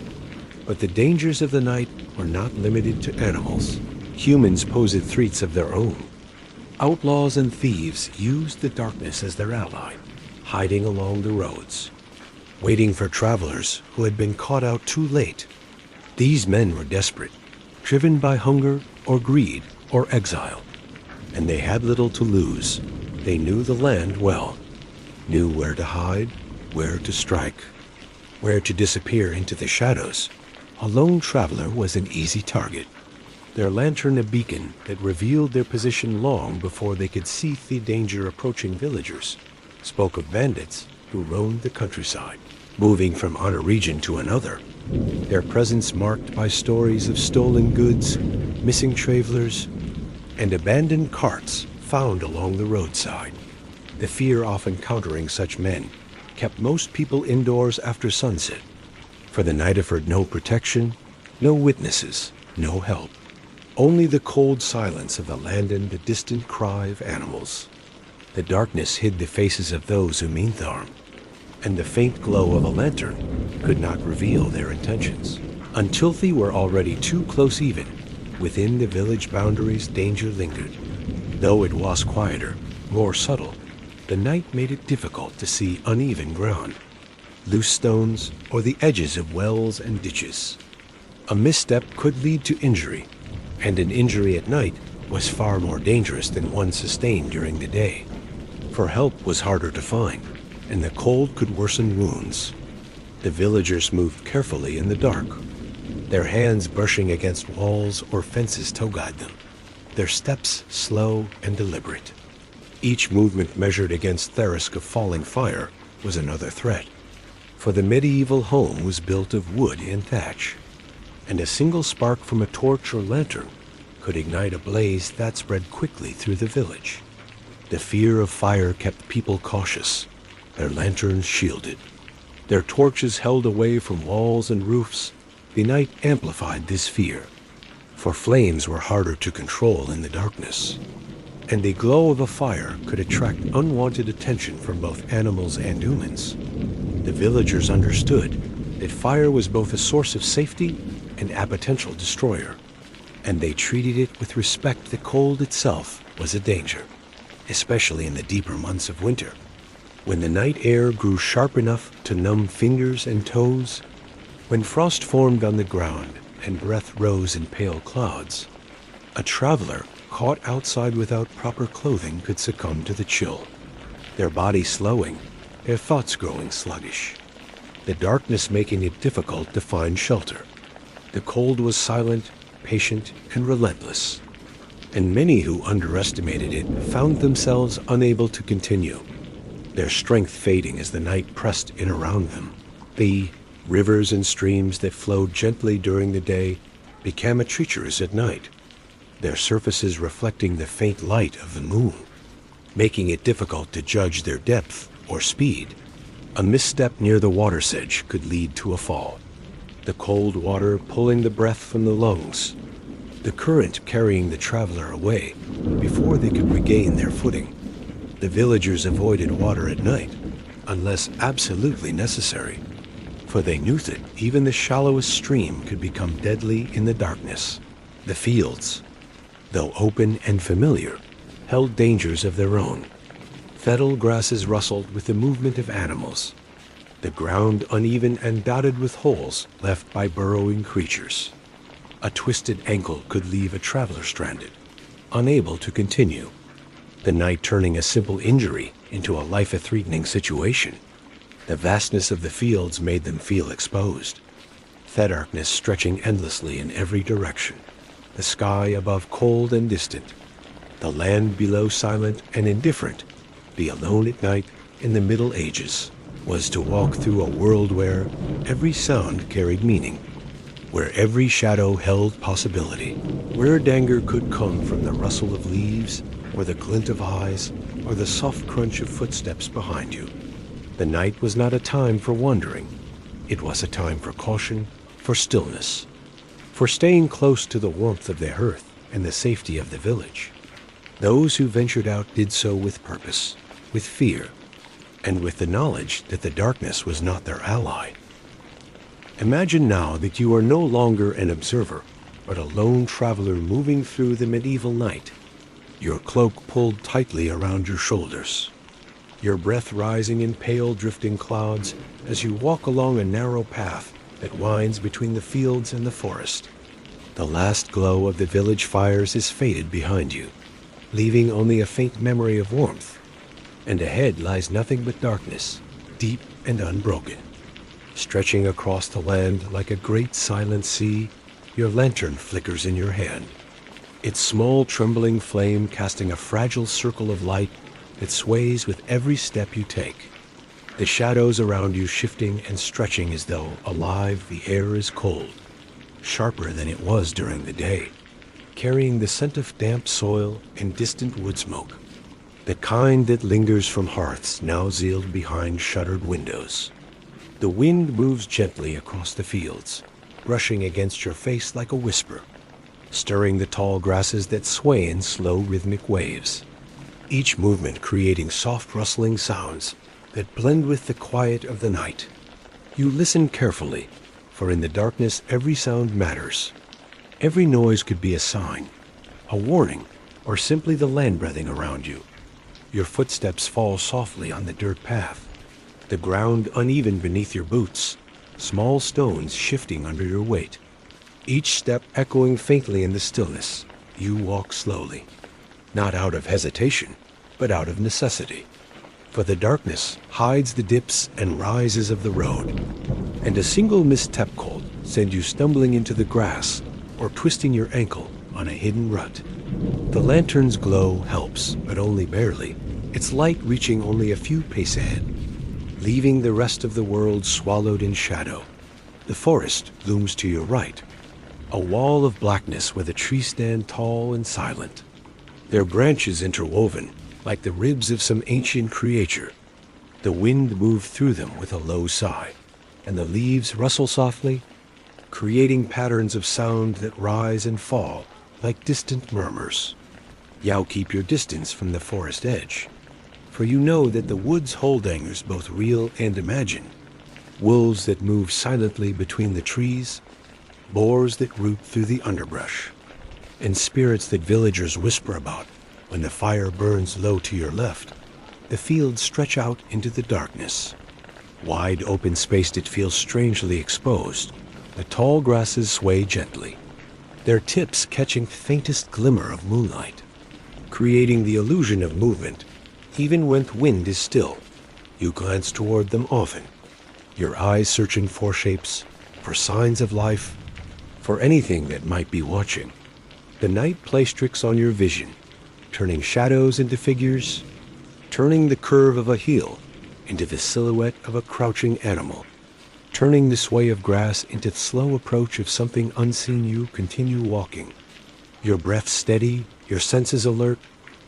But the dangers of the night were not limited to animals. Humans posed threats of their own. Outlaws and thieves used the darkness as their ally, hiding along the roads, waiting for travelers who had been caught out too late. These men were desperate, driven by hunger or greed or exile, and they had little to lose. They knew the land well, knew where to hide, where to strike, where to disappear into the shadows. A lone traveler was an easy target, their lantern a beacon that revealed their position long before they could see the danger approaching. Villagers spoke of bandits who roamed the countryside, moving from one region to another, their presence marked by stories of stolen goods, missing travelers, and abandoned carts found along the roadside. The fear of encountering such men kept most people indoors after sunset, for the night offered no protection, no witnesses, no help. Only the cold silence of the land and the distant cry of animals. The darkness hid the faces of those who meant harm, and the faint glow of a lantern could not reveal their intentions. Until they were already too close even, within the village boundaries danger lingered, though it was quieter, more subtle, The night made it difficult to see uneven ground, loose stones, or the edges of wells and ditches. A misstep could lead to injury, and an injury at night was far more dangerous than one sustained during the day. For help was harder to find, and the cold could worsen wounds. The villagers moved carefully in the dark, their hands brushing against walls or fences to guide them, their steps slow and deliberate. Each movement measured against the risk of falling fire was another threat, for the medieval home was built of wood and thatch, and a single spark from a torch or lantern could ignite a blaze that spread quickly through the village. The fear of fire kept people cautious, their lanterns shielded, their torches held away from walls and roofs. The night amplified this fear, for flames were harder to control in the darkness, and the glow of a fire could attract unwanted attention from both animals and humans. The villagers understood that fire was both a source of safety and a potential destroyer, and they treated it with respect. The cold itself was a danger, especially in the deeper months of winter, when the night air grew sharp enough to numb fingers and toes, when frost formed on the ground and breath rose in pale clouds. A traveler caught outside without proper clothing could succumb to the chill, their body slowing, their thoughts growing sluggish, the darkness making it difficult to find shelter. The cold was silent, patient, and relentless, and many who underestimated it found themselves unable to continue, their strength fading as the night pressed in around them. The rivers and streams that flowed gently during the day became treacherous at night, their surfaces reflecting the faint light of the moon, making it difficult to judge their depth or speed. A misstep near the water's edge could lead to a fall, the cold water pulling the breath from the lungs, the current carrying the traveler away before they could regain their footing. The villagers avoided water at night, unless absolutely necessary, for they knew that even the shallowest stream could become deadly in the darkness. The fields, though open and familiar, held dangers of their own. Fettle grasses rustled with the movement of animals, the ground uneven and dotted with holes left by burrowing creatures. A twisted ankle could leave a traveler stranded, unable to continue, the night turning a simple injury into a life-threatening situation. The vastness of the fields made them feel exposed, the darkness stretching endlessly in every direction, the sky above cold and distant, the land below silent and indifferent. Be alone at night in the Middle Ages was to walk through a world where every sound carried meaning, where every shadow held possibility, where danger could come from the rustle of leaves, or the glint of eyes, or the soft crunch of footsteps behind you. The night was not a time for wandering. It was a time for caution, for stillness, for staying close to the warmth of the hearth and the safety of the village. Those who ventured out did so with purpose, with fear, and with the knowledge that the darkness was not their ally. Imagine now that you are no longer an observer, but a lone traveler moving through the medieval night, your cloak pulled tightly around your shoulders, your breath rising in pale drifting clouds as you walk along a narrow path that winds between the fields and the forest. The last glow of the village fires is faded behind you, leaving only a faint memory of warmth, and ahead lies nothing but darkness, deep and unbroken. Stretching across the land like a great silent sea, your lantern flickers in your hand, its small trembling flame casting a fragile circle of light that sways with every step you take. The shadows around you shifting and stretching as though alive. The air is cold, sharper than it was during the day, carrying the scent of damp soil and distant wood smoke, the kind that lingers from hearths now sealed behind shuttered windows. The wind moves gently across the fields, brushing against your face like a whisper, stirring the tall grasses that sway in slow rhythmic waves, each movement creating soft rustling sounds that blend with the quiet of the night. You listen carefully, for in the darkness every sound matters. Every noise could be a sign, a warning, or simply the land breathing around you. Your footsteps fall softly on the dirt path, the ground uneven beneath your boots, small stones shifting under your weight. Each step echoing faintly in the stillness, you walk slowly, not out of hesitation, but out of necessity. For the darkness hides the dips and rises of the road, and a single misstep could send you stumbling into the grass or twisting your ankle on a hidden rut. The lantern's glow helps, but only barely, its light reaching only a few paces ahead, leaving the rest of the world swallowed in shadow. The forest looms to your right, a wall of blackness where the trees stand tall and silent, their branches interwoven like the ribs of some ancient creature. The wind moves through them with a low sigh, and the leaves rustle softly, creating patterns of sound that rise and fall like distant murmurs. You keep your distance from the forest edge, for you know that the woods hold dangers both real and imagined. Wolves that move silently between the trees, boars that root through the underbrush, and spirits that villagers whisper about when the fire burns low to your left. The fields stretch out into the darkness. Wide open space that feels strangely exposed. The tall grasses sway gently, their tips catching the faintest glimmer of moonlight, creating the illusion of movement, even when the wind is still. You glance toward them often, your eyes searching for shapes, for signs of life, for anything that might be watching. The night plays tricks on your vision, turning shadows into figures, turning the curve of a heel into the silhouette of a crouching animal, turning the sway of grass into the slow approach of something unseen. You continue walking, your breath steady, your senses alert,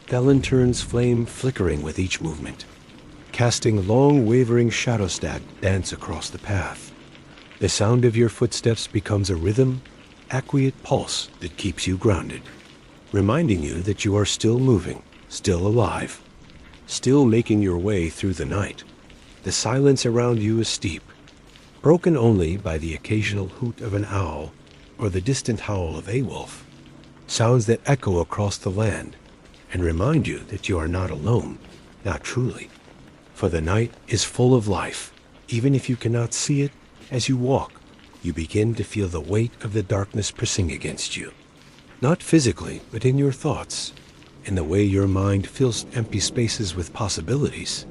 the lantern's flame flickering with each movement, casting long wavering shadows that dance across the path. The sound of your footsteps becomes a rhythm, acquiescent pulse that keeps you grounded, reminding you that you are still moving, still alive, still making your way through the night. The silence around you is steep, broken only by the occasional hoot of an owl or the distant howl of a wolf, sounds that echo across the land and remind you that you are not alone, not truly. For the night is full of life. Even if you cannot see it, as you walk, you begin to feel the weight of the darkness pressing against you. Not physically, but in your thoughts, in the way your mind fills empty spaces with possibilities.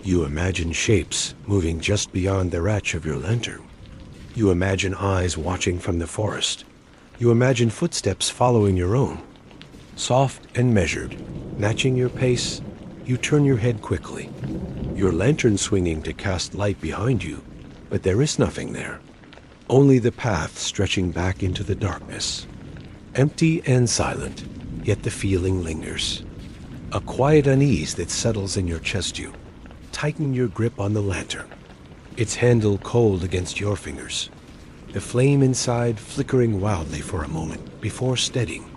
You imagine shapes moving just beyond the reach of your lantern. You imagine eyes watching from the forest. You imagine footsteps following your own. Soft and measured, matching your pace, you turn your head quickly, your lantern swinging to cast light behind you, but there is nothing there. Only the path stretching back into the darkness. Empty and silent, yet the feeling lingers. A quiet unease that settles in your chest. You tighten your grip on the lantern, its handle cold against your fingers, the flame inside flickering wildly for a moment before steadying.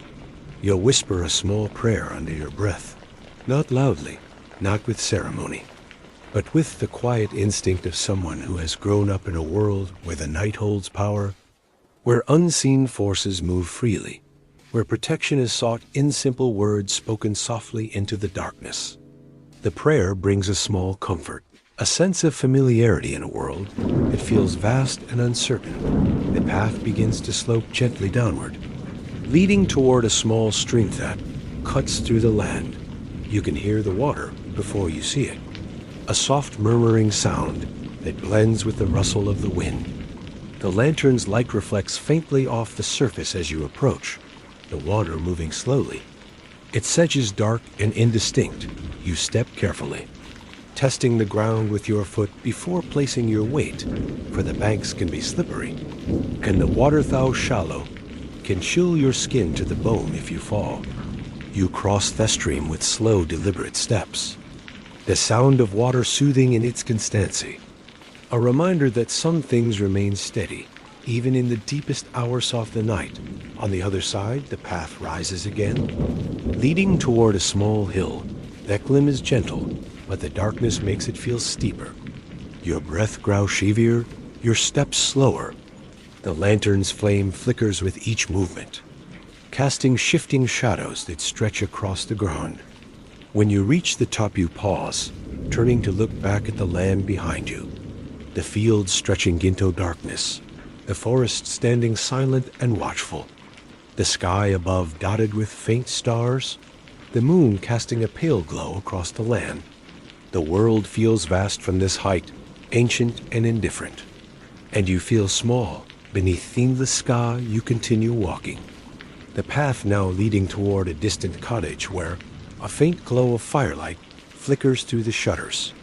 You'll whisper a small prayer under your breath, not loudly, not with ceremony, but with the quiet instinct of someone who has grown up in a world where the night holds power, where unseen forces move freely, where protection is sought in simple words spoken softly into the darkness. The prayer brings a small comfort, a sense of familiarity in a world that feels vast and uncertain. The path begins to slope gently downward, leading toward a small stream that cuts through the land. You can hear the water before you see it, a soft murmuring sound that blends with the rustle of the wind. The lantern's light reflects faintly off the surface as you approach, the water moving slowly. Its edges dark and indistinct. You step carefully, testing the ground with your foot before placing your weight, for the banks can be slippery, and the water, though shallow, can chill your skin to the bone if you fall. You cross the stream with slow, deliberate steps, the sound of water soothing in its constancy, a reminder that some things remain steady, even in the deepest hours of the night. On the other side, the path rises again, leading toward a small hill. That glim is gentle, but the darkness makes it feel steeper. Your breath grows heavier, your steps slower. The lantern's flame flickers with each movement, casting shifting shadows that stretch across the ground. When you reach the top, you pause, turning to look back at the land behind you. The fields stretching into darkness, the forest standing silent and watchful, the sky above dotted with faint stars, the moon casting a pale glow across the land. The world feels vast from this height, ancient and indifferent. And you feel small. Beneath themeless sky, you continue walking. The path now leading toward a distant cottage where a faint glow of firelight flickers through the shutters.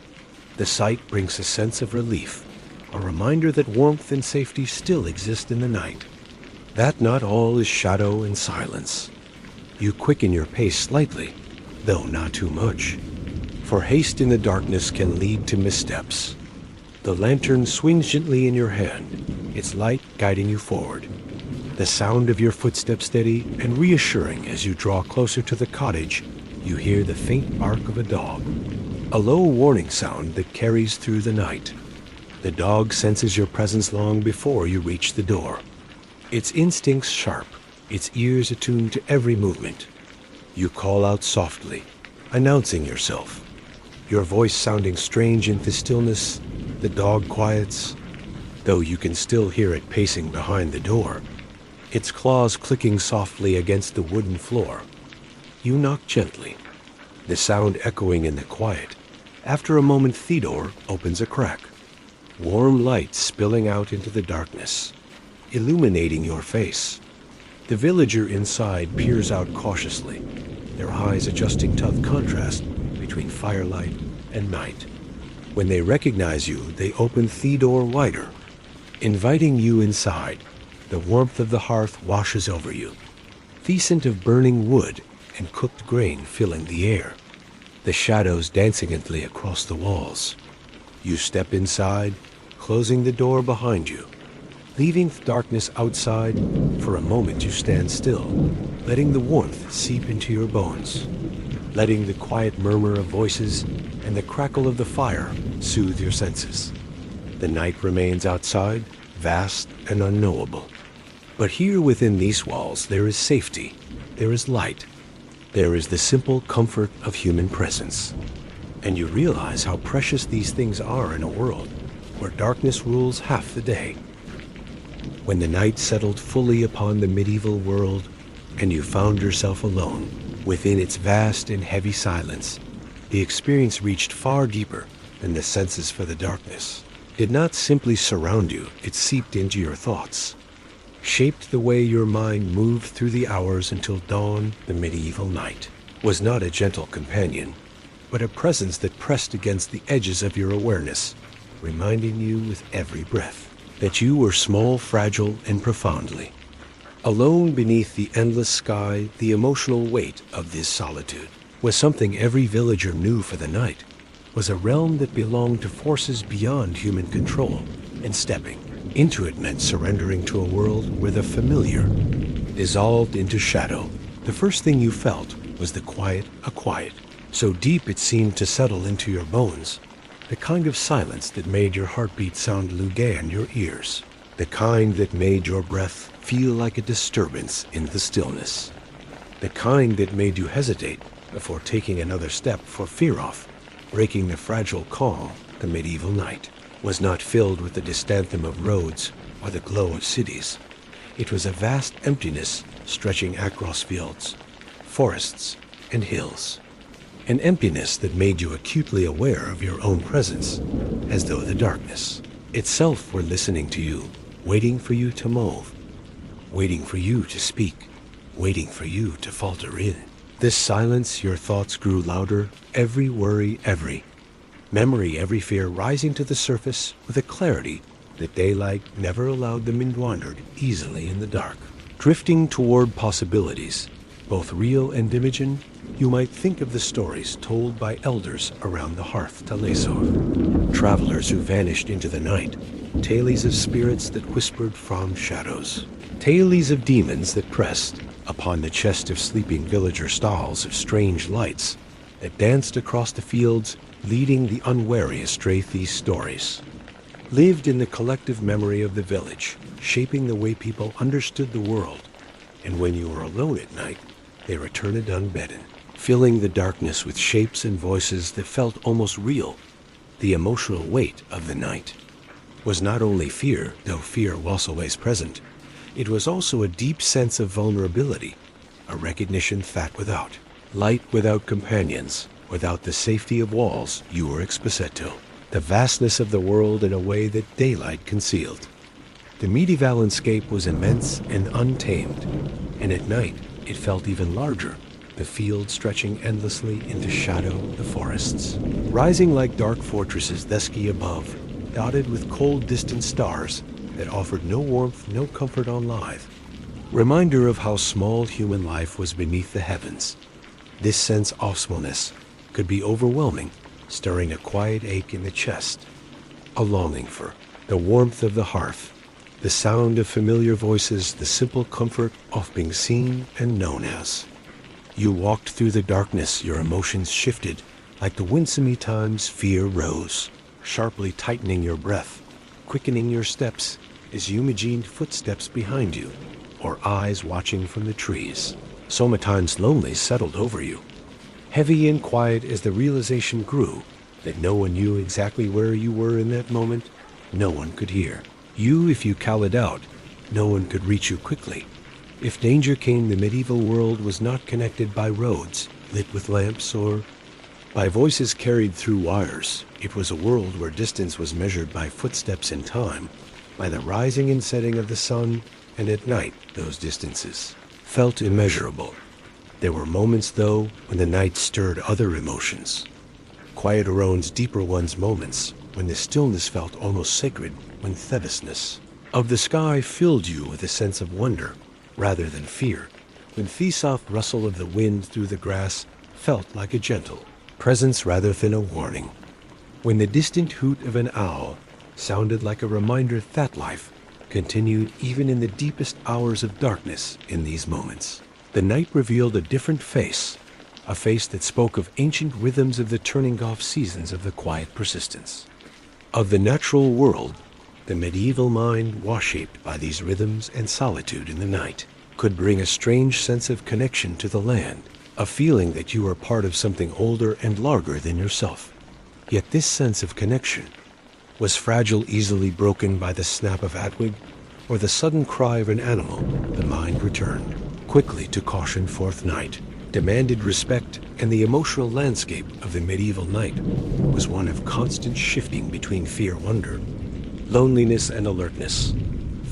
The sight brings a sense of relief, a reminder that warmth and safety still exist in the night, that not all is shadow and silence. You quicken your pace slightly, though not too much, for haste in the darkness can lead to missteps. The lantern swings gently in your hand, its light guiding you forward. The sound of your footsteps steady and reassuring as you draw closer to the cottage. You hear the faint bark of a dog, a low warning sound that carries through the night. The dog senses your presence long before you reach the door. Its instincts sharp, its ears attuned to every movement. You call out softly, announcing yourself. Your voice sounding strange in the stillness, the dog quiets, though you can still hear it pacing behind the door, its claws clicking softly against the wooden floor. You knock gently, the sound echoing in the quiet. After a moment, the door opens a crack, warm light spilling out into the darkness, illuminating your face. The villager inside peers out cautiously, their eyes adjusting to the contrast between firelight and night. When they recognize you, they open the door wider, inviting you inside. The warmth of the hearth washes over you, the scent of burning wood and cooked grain filling the air, the shadows dancing gently across the walls. You step inside, closing the door behind you. Leaving the darkness outside, for a moment you stand still, letting the warmth seep into your bones, letting the quiet murmur of voices and the crackle of the fire soothe your senses. The night remains outside, vast and unknowable. But here within these walls there is safety, there is light, there is the simple comfort of human presence. And you realize how precious these things are in a world where darkness rules half the day. When the night settled fully upon the medieval world and you found yourself alone within its vast and heavy silence, the experience reached far deeper than the senses for the darkness. It did not simply surround you, it seeped into your thoughts, shaped the way your mind moved through the hours until dawn. The medieval night was not a gentle companion, but a presence that pressed against the edges of your awareness, reminding you with every breath that you were small, fragile, and profoundly alone beneath the endless sky. The emotional weight of this solitude was something every villager knew, for the night was a realm that belonged to forces beyond human control, and stepping into it meant surrendering to a world where the familiar dissolved into shadow. The first thing you felt was the quiet, a quiet so deep it seemed to settle into your bones, the kind of silence that made your heartbeat sound lugué in your ears, the kind that made your breath feel like a disturbance in the stillness, the kind that made you hesitate before taking another step for fear of breaking the fragile calm. The medieval night was not filled with the distant anthem of roads or the glow of cities. It was a vast emptiness stretching across fields, forests, and hills. An emptiness that made you acutely aware of your own presence, as though the darkness itself were listening to you, waiting for you to move, waiting for you to speak, waiting for you to falter in. This silence, your thoughts grew louder, every worry, every memory, every fear rising to the surface with a clarity that daylight never allowed them, and wandered easily in the dark, drifting toward possibilities, both real and imagined. You might think of the stories told by elders around the hearth Talesor, travelers who vanished into the night, tales of spirits that whispered from shadows, tales of demons that pressed upon the chest of sleeping villager stalls, of strange lights that danced across the fields, leading the unwary astray. These stories lived in the collective memory of the village, shaping the way people understood the world, and when you were alone at night, they returned unbidden, filling the darkness with shapes and voices that felt almost real. The emotional weight of the night was not only fear, though fear was always present. It was also a deep sense of vulnerability, a recognition that without light, without companions, without the safety of walls you were exposed to, the vastness of the world in a way that daylight concealed. The medieval landscape was immense and untamed, and at night it felt even larger, the fields stretching endlessly into shadow, the forests rising like dark fortresses the sky above, dotted with cold distant stars that offered no warmth, no comfort on life. Reminder of how small human life was beneath the heavens. This sense of smallness could be overwhelming, stirring a quiet ache in the chest, a longing for the warmth of the hearth, the sound of familiar voices, the simple comfort of being seen and known as. You walked through the darkness, your emotions shifted, like the winsome times fear rose, sharply tightening your breath, quickening your steps as you imagined footsteps behind you, or eyes watching from the trees. Sometimes lonely settled over you, heavy and quiet as the realization grew that no one knew exactly where you were in that moment. No one could hear you if you called out. No one could reach you quickly. If danger came, the medieval world was not connected by roads lit with lamps or by voices carried through wires. It was a world where distance was measured by footsteps in time, by the rising and setting of the sun, and at night those distances felt immeasurable. There were moments, though, when the night stirred other emotions. Quieter ones, deeper ones, moments when the stillness felt almost sacred, when the vastness of the sky filled you with a sense of wonder rather than fear, when the soft rustle of the wind through the grass felt like a gentle presence rather than a warning, when the distant hoot of an owl sounded like a reminder that life continued even in the deepest hours of darkness. In these moments, the night revealed a different face, a face that spoke of ancient rhythms of the turning off seasons of the quiet persistence of the natural world. The medieval mind was shaped by these rhythms, and solitude in the night could bring a strange sense of connection to the land, a feeling that you were part of something older and larger than yourself. Yet this sense of connection was fragile, easily broken by the snap of a twig or the sudden cry of an animal. The mind returned quickly to caution. Fourth night demanded respect, and the emotional landscape of the medieval night was one of constant shifting between fear, wonder, loneliness, and alertness.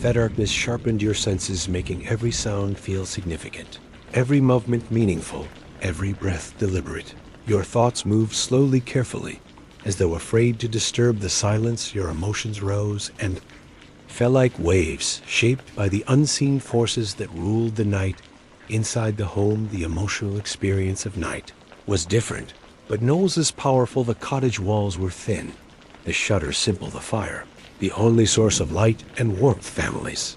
That darkness sharpened your senses, making every sound feel significant, every movement meaningful, every breath deliberate. Your thoughts moved slowly, carefully, as though afraid to disturb the silence. Your emotions rose and fell like waves, shaped by the unseen forces that ruled the night. Inside the home, the emotional experience of night was different, but no as powerful. The cottage walls were thin, the shutters simple, the fire the only source of light and warmth. Families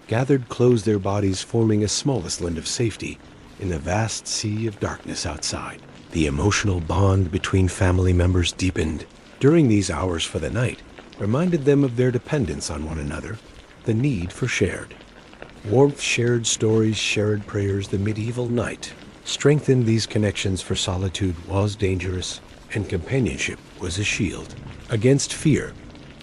gathered close, their bodies forming a small island of safety in the vast sea of darkness outside. The emotional bond between family members deepened during these hours, for the night reminded them of their dependence on one another, the need for shared warmth, shared stories, shared prayers. The medieval night strengthened these connections, for solitude was dangerous and companionship was a shield against fear.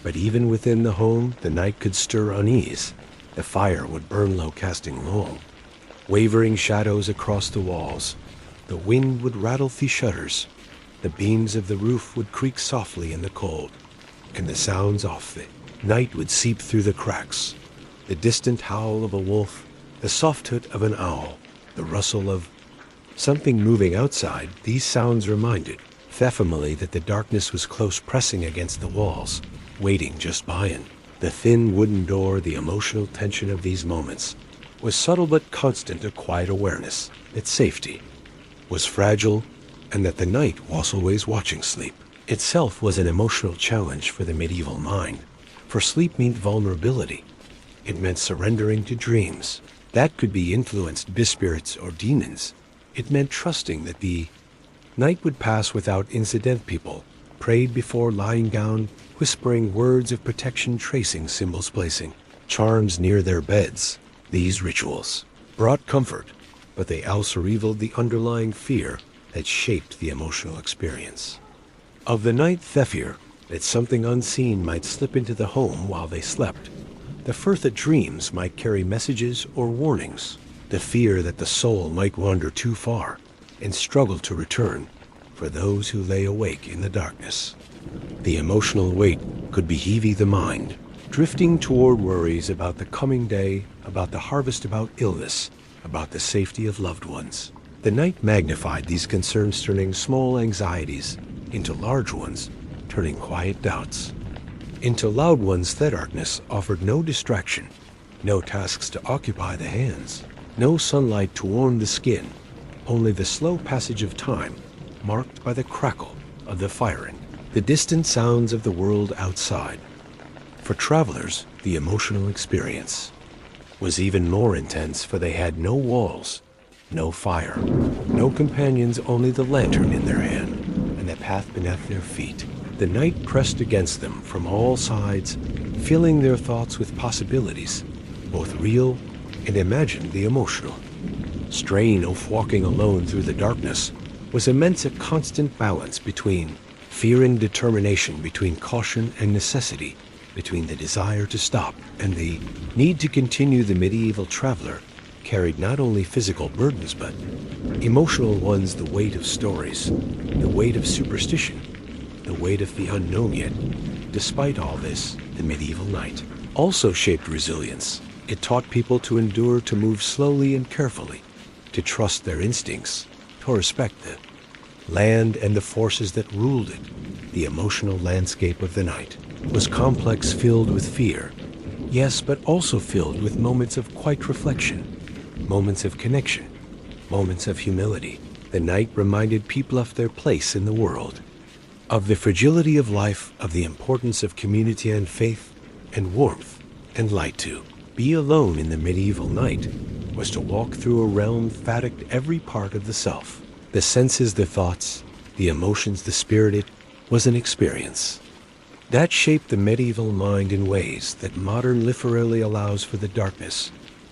But even within the home, the night could stir unease. The fire would burn low, casting long, wavering shadows across the walls. The wind would rattle the shutters. The beams of the roof would creak softly in the cold, and the sounds of the night would seep through the cracks. The distant howl of a wolf, the soft hoot of an owl, the rustle of something moving outside. These sounds reminded the family that the darkness was close, pressing against the walls, waiting just behind the thin wooden door. The emotional tension of these moments was subtle but constant, a quiet awareness that safety was fragile and that the night was always watching. Sleep itself was an emotional challenge for the medieval mind, for sleep meant vulnerability. It meant surrendering to dreams that could be influenced by spirits or demons. It meant trusting that the night would pass without incident. People prayed before lying down, whispering words of protection, tracing symbols, placing charms near their beds. These rituals brought comfort, but they also revealed the underlying fear that shaped the emotional experience. Of the night, the fear that something unseen might slip into the home while they slept. The further dreams might carry messages or warnings. The fear that the soul might wander too far and struggle to return for those who lay awake in the darkness. The emotional weight could be heavy the mind, drifting toward worries about the coming day, about the harvest, about illness, about the safety of loved ones. The night magnified these concerns, turning small anxieties into large ones, turning quiet doubts into loud ones. The darkness offered no distraction, no tasks to occupy the hands, no sunlight to warm the skin, only the slow passage of time, marked by the crackle of the firing, the distant sounds of the world outside. For travelers, the emotional experience was even more intense, for they had no walls, no fire, no companions, only the lantern in their hand and the path beneath their feet. The night pressed against them from all sides, filling their thoughts with possibilities, both real and imagined. The emotional strain of walking alone through the darkness was immense, a constant balance between fear and determination, between caution and necessity, between the desire to stop and the need to continue. The medieval traveler carried not only physical burdens but emotional ones, the weight of stories, the weight of superstition, the weight of the unknown. Yet, despite all this, the medieval night also shaped resilience. It taught people to endure, to move slowly and carefully, to trust their instincts, to respect the land and the forces that ruled it. The emotional landscape of the night was complex, filled with fear, yes, but also filled with moments of quiet reflection, moments of connection, moments of humility. The night reminded people of their place in the world, of the fragility of life, of the importance of community and faith and warmth and light. To be alone in the medieval night was to walk through a realm that fatigued every part of the self. The senses, the thoughts, the emotions, the spirit. It was an experience that shaped the medieval mind in ways that modern life rarely allows. For the darkness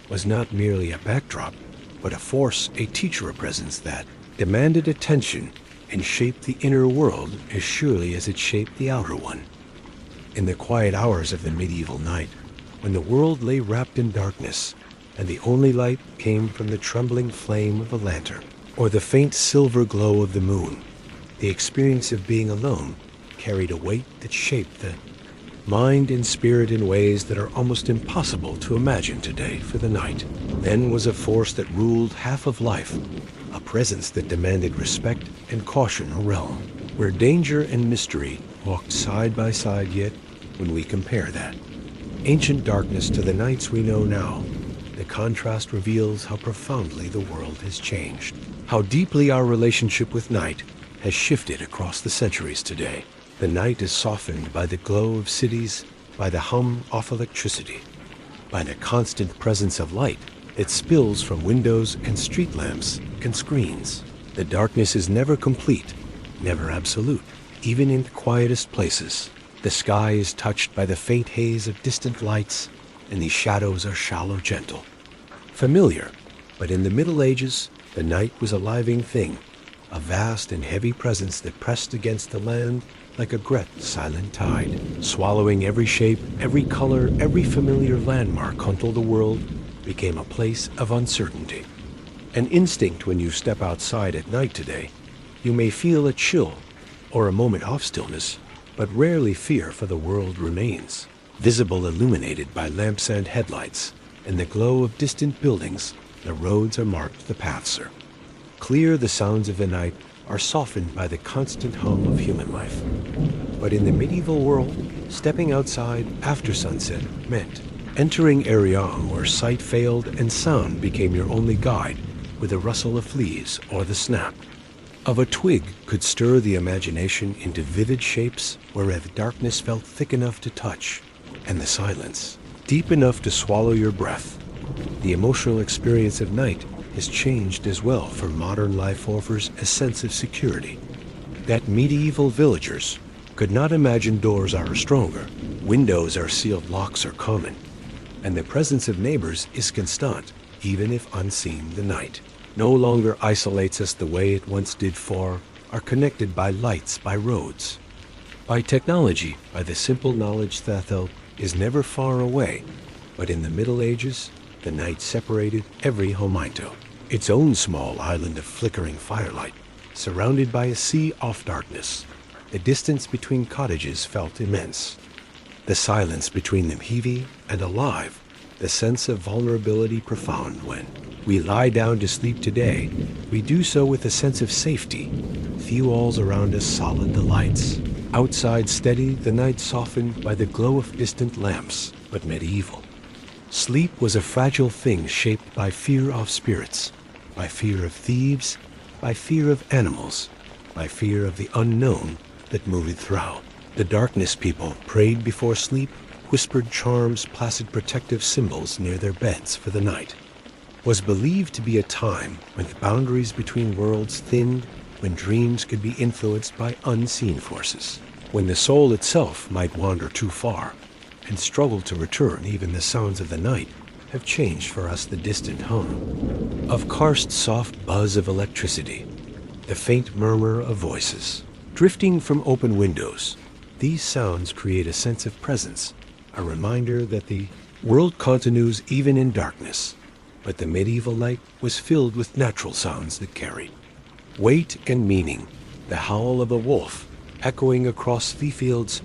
was not merely a backdrop, but a force, a teacher, a presence that demanded attention and shaped the inner world as surely as it shaped the outer one. In the quiet hours of the medieval night, when the world lay wrapped in darkness, and the only light came from the trembling flame of a lantern or the faint silver glow of the moon, the experience of being alone carried a weight that shaped the mind and spirit in ways that are almost impossible to imagine today. For the night then was a force that ruled half of life, a presence that demanded respect and caution, a realm where danger and mystery walked side by side. Yet, when we compare that ancient darkness to the nights we know now, the contrast reveals how profoundly the world has changed, how deeply our relationship with night has shifted across the centuries today. The night is softened by the glow of cities, by the hum of electricity, by the constant presence of light that spills from windows and street lamps and screens. The darkness is never complete, never absolute, even in the quietest places. The sky is touched by the faint haze of distant lights, and the shadows are shallow, gentle, familiar. But in the Middle Ages, the night was a living thing, a vast and heavy presence that pressed against the land like a great silent tide, swallowing every shape, every color, every familiar landmark until the world became a place of uncertainty. An instinct when you step outside at night today. You may feel a chill or a moment of stillness, but rarely fear, for the world remains visible, illuminated by lamps and headlights. In the glow of distant buildings, the roads are marked, the paths are clear, the sounds of the night are softened by the constant hum of human life. But in the medieval world, stepping outside after sunset meant entering area where sight failed and sound became your only guide, where the rustle of leaves or the snap of a twig could stir the imagination into vivid shapes, where the darkness felt thick enough to touch and the silence deep enough to swallow your breath. The emotional experience of night has changed as well, for modern life offers a sense of security that medieval villagers could not imagine. Doors are stronger, windows are sealed, locks are common, and the presence of neighbors is constant, even if unseen. The night no longer isolates us the way it once did, for are connected by lights, by roads, by technology, by the simple knowledge that Ethel is never far away. But in the Middle Ages, the night separated every homento, its own small island of flickering firelight, surrounded by a sea of darkness. The distance between cottages felt immense. The silence between them heavy and alive, the sense of vulnerability profound. When we lie down to sleep today, we do so with a sense of safety. Few walls around us solid, the lights outside steady, the night softened by the glow of distant lamps. But medieval sleep was a fragile thing, shaped by fear of spirits, by fear of thieves, by fear of animals, by fear of the unknown that moved through. The darkness people prayed before sleep, whispered charms, placid protective symbols near their beds for the night. Was believed to be a time when the boundaries between worlds thinned, when dreams could be influenced by unseen forces, when the soul itself might wander too far and struggle to return. Even the sounds of the night have changed for us, the distant hum of karst's soft buzz of electricity, the faint murmur of voices drifting from open windows. These sounds create a sense of presence, a reminder that the world continues even in darkness. But the medieval night was filled with natural sounds that carried weight and meaning, the howl of a wolf echoing across the fields,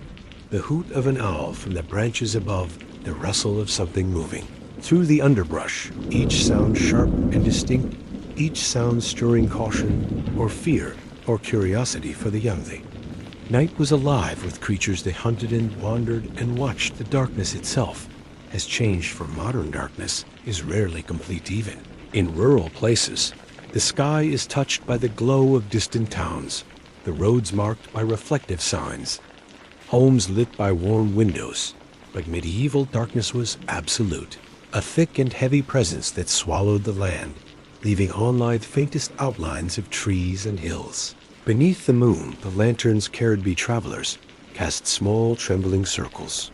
the hoot of an owl from the branches above, the rustle of something moving through the underbrush, each sound sharp and distinct, each sound stirring caution or fear or curiosity for the young. The night was alive with creatures that hunted and wandered and watched. The darkness itself has changed, for modern darkness is rarely complete. Even in rural places, the sky is touched by the glow of distant towns, the roads marked by reflective signs, homes lit by warm windows. But medieval darkness was absolute, a thick and heavy presence that swallowed the land, leaving only the faintest outlines of trees and hills. Beneath the moon, the lanterns carried by travelers cast small trembling circles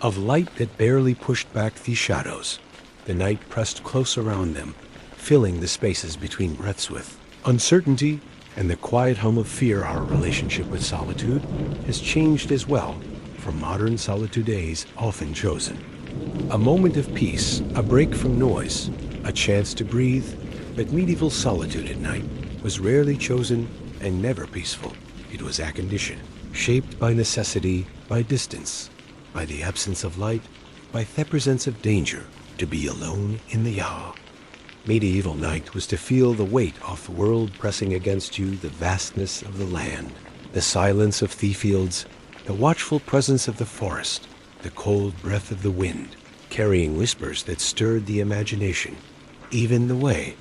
of light that barely pushed back the shadows. The night pressed close around them, filling the spaces between breaths with uncertainty and the quiet hum of fear. Our relationship with solitude has changed as well, for modern solitude is often chosen a moment of peace, a break from noise, a chance to breathe. But medieval solitude at night was rarely chosen and never peaceful. It was a condition shaped by necessity, by distance, by the absence of light, by the presence of danger. To be alone in the hour. Medieval night was to feel the weight of the world pressing against you, the vastness of the land, the silence of the fields, the watchful presence of the forest, the cold breath of the wind, carrying whispers that stirred the imagination. Even the way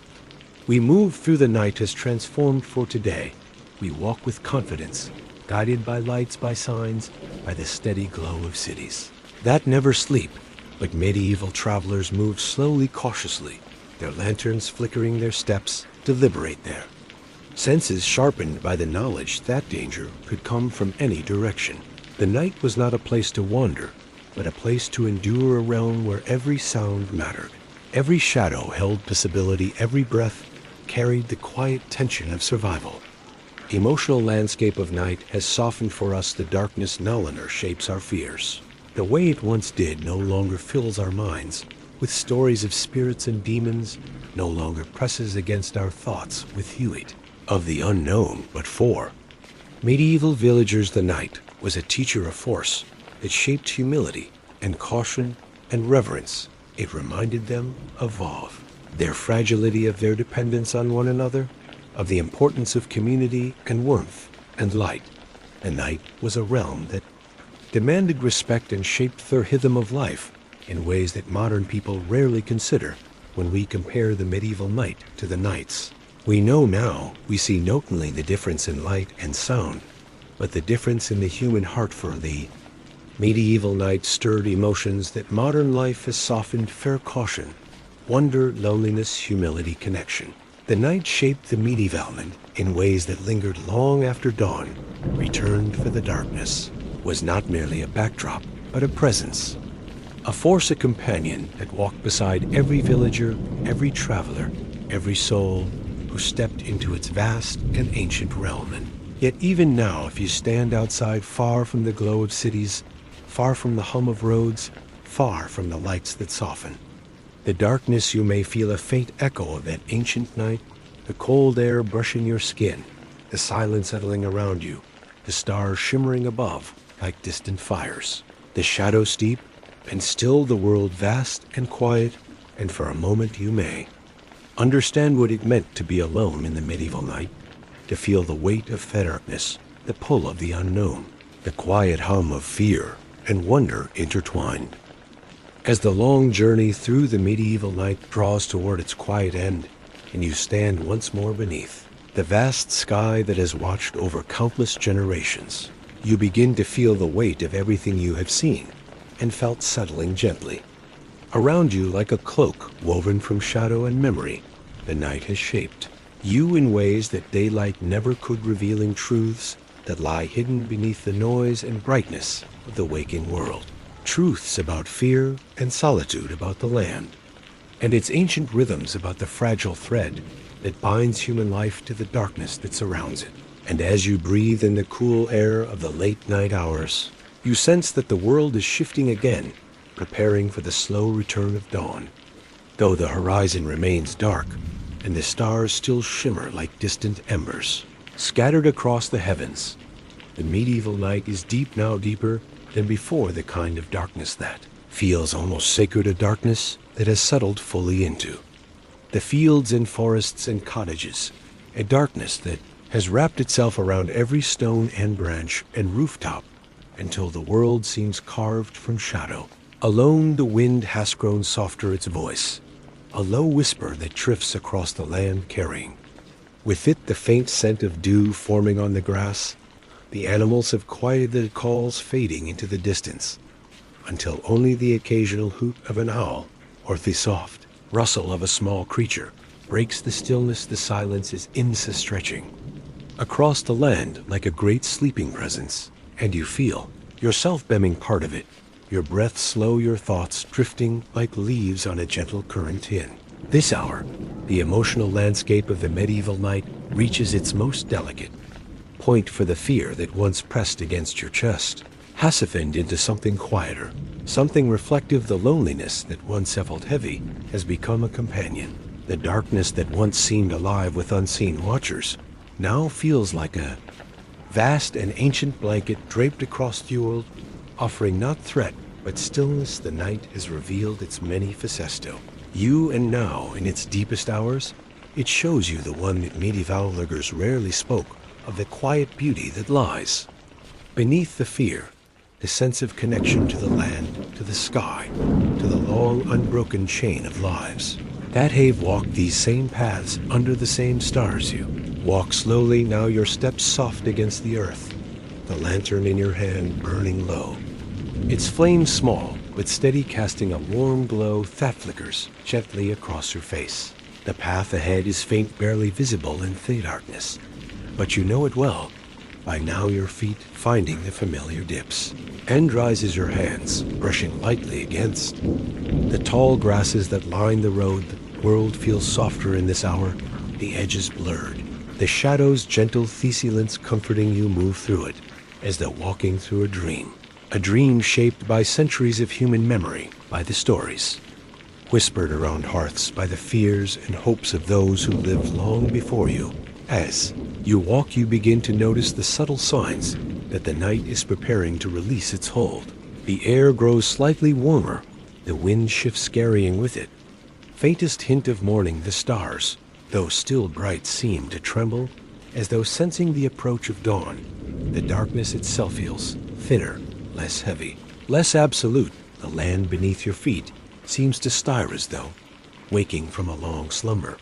we move through the night has transformed. For today, we walk with confidence, guided by lights, by signs, by the steady glow of cities that never sleep. But medieval travelers moved slowly, cautiously, their lanterns flickering their steps, deliberate, their senses sharpened by the knowledge that danger could come from any direction. The night was not a place to wander, but a place to endure, a realm where every sound mattered, every shadow held possibility, every breath carried the quiet tension of survival. Emotional landscape of night has softened for us. The darkness no longer shapes our fears the way it once did, no longer fills our minds with stories of spirits and demons, no longer presses against our thoughts with hewit of the unknown. But for medieval villagers, the night was a teacher of force that shaped humility and caution and reverence. It reminded them of their fragility, of their dependence on one another, of the importance of community and warmth and light. The night was a realm that demanded respect and shaped their rhythm of life in ways that modern people rarely consider. When we compare the medieval night to the nights we know now, we see not only the difference in light and sound, but the difference in the human heart. For the medieval night stirred emotions that modern life has softened: fair caution, wonder, loneliness, humility, connection. The night shaped the medieval man in ways that lingered long after dawn returned, for the darkness was not merely a backdrop, but a presence, a force, a companion that walked beside every villager, every traveler, every soul who stepped into its vast and ancient realm. And yet even now, if you stand outside, far from the glow of cities, far from the hum of roads, far from the lights that soften the darkness, you may feel a faint echo of that ancient night, the cold air brushing your skin, the silence settling around you, the stars shimmering above like distant fires, the shadow steep, and still the world vast and quiet, and for a moment you may understand what it meant to be alone in the medieval night, to feel the weight of the darkness, the pull of the unknown, the quiet hum of fear and wonder intertwined. As the long journey through the medieval night draws toward its quiet end, and you stand once more beneath the vast sky that has watched over countless generations, you begin to feel the weight of everything you have seen and felt settling gently. Around you, like a cloak woven from shadow and memory, the night has shaped you in ways that daylight never could, revealing truths that lie hidden beneath the noise and brightness of the waking world. Truths about fear and solitude, about the land, and its ancient rhythms, about the fragile thread that binds human life to the darkness that surrounds it. And as you breathe in the cool air of the late night hours, you sense that the world is shifting again, preparing for the slow return of dawn. Though the horizon remains dark, and the stars still shimmer like distant embers, scattered across the heavens, the medieval night is deep, now deeper than before, the kind of darkness that feels almost sacred, a darkness that has settled fully into the fields and forests and cottages, a darkness that has wrapped itself around every stone and branch and rooftop until the world seems carved from shadow. Alone the wind has grown softer its voice, a low whisper that drifts across the land, carrying with it the faint scent of dew forming on the grass. The animals have quieted their calls, fading into the distance, until only the occasional hoot of an owl or the soft rustle of a small creature breaks the stillness. The silence is stretching across the land like a great sleeping presence, and you feel yourself becoming part of it, your breath slow, your thoughts drifting like leaves on a gentle current. In this hour, the emotional landscape of the medieval night reaches its most delicate point, for the fear that once pressed against your chest has softened into something quieter, something reflective. The loneliness that once felt heavy has become a companion. The darkness that once seemed alive with unseen watchers now feels like a vast and ancient blanket draped across the world, offering not threat but stillness. The night has revealed its many facets. You, and now, in its deepest hours, it shows you the one that medieval lookers rarely spoke of, the quiet beauty that lies beneath the fear, the sense of connection to the land, to the sky, to the long unbroken chain of lives that have walked these same paths under the same stars. You walk slowly now, your steps soft against the earth, the lantern in your hand burning low, its flame small but steady, casting a warm glow that flickers gently across your face. The path ahead is faint, barely visible in the darkness, but you know it well by now, your feet finding the familiar dips, and rises your hands, brushing lightly against the tall grasses that line the road. The world feels softer in this hour, the edges blurred, the shadows gentle thessalents comforting you move through it as though walking through a dream shaped by centuries of human memory, by the stories whispered around hearths, by the fears and hopes of those who lived long before you. As you walk, you begin to notice the subtle signs that the night is preparing to release its hold. The air grows slightly warmer, the wind shifts, carrying with it faintest hint of morning. The stars, though still bright, seem to tremble as though sensing the approach of dawn. The darkness itself feels thinner, less heavy, less absolute. The land beneath your feet seems to stir as though waking from a long slumber.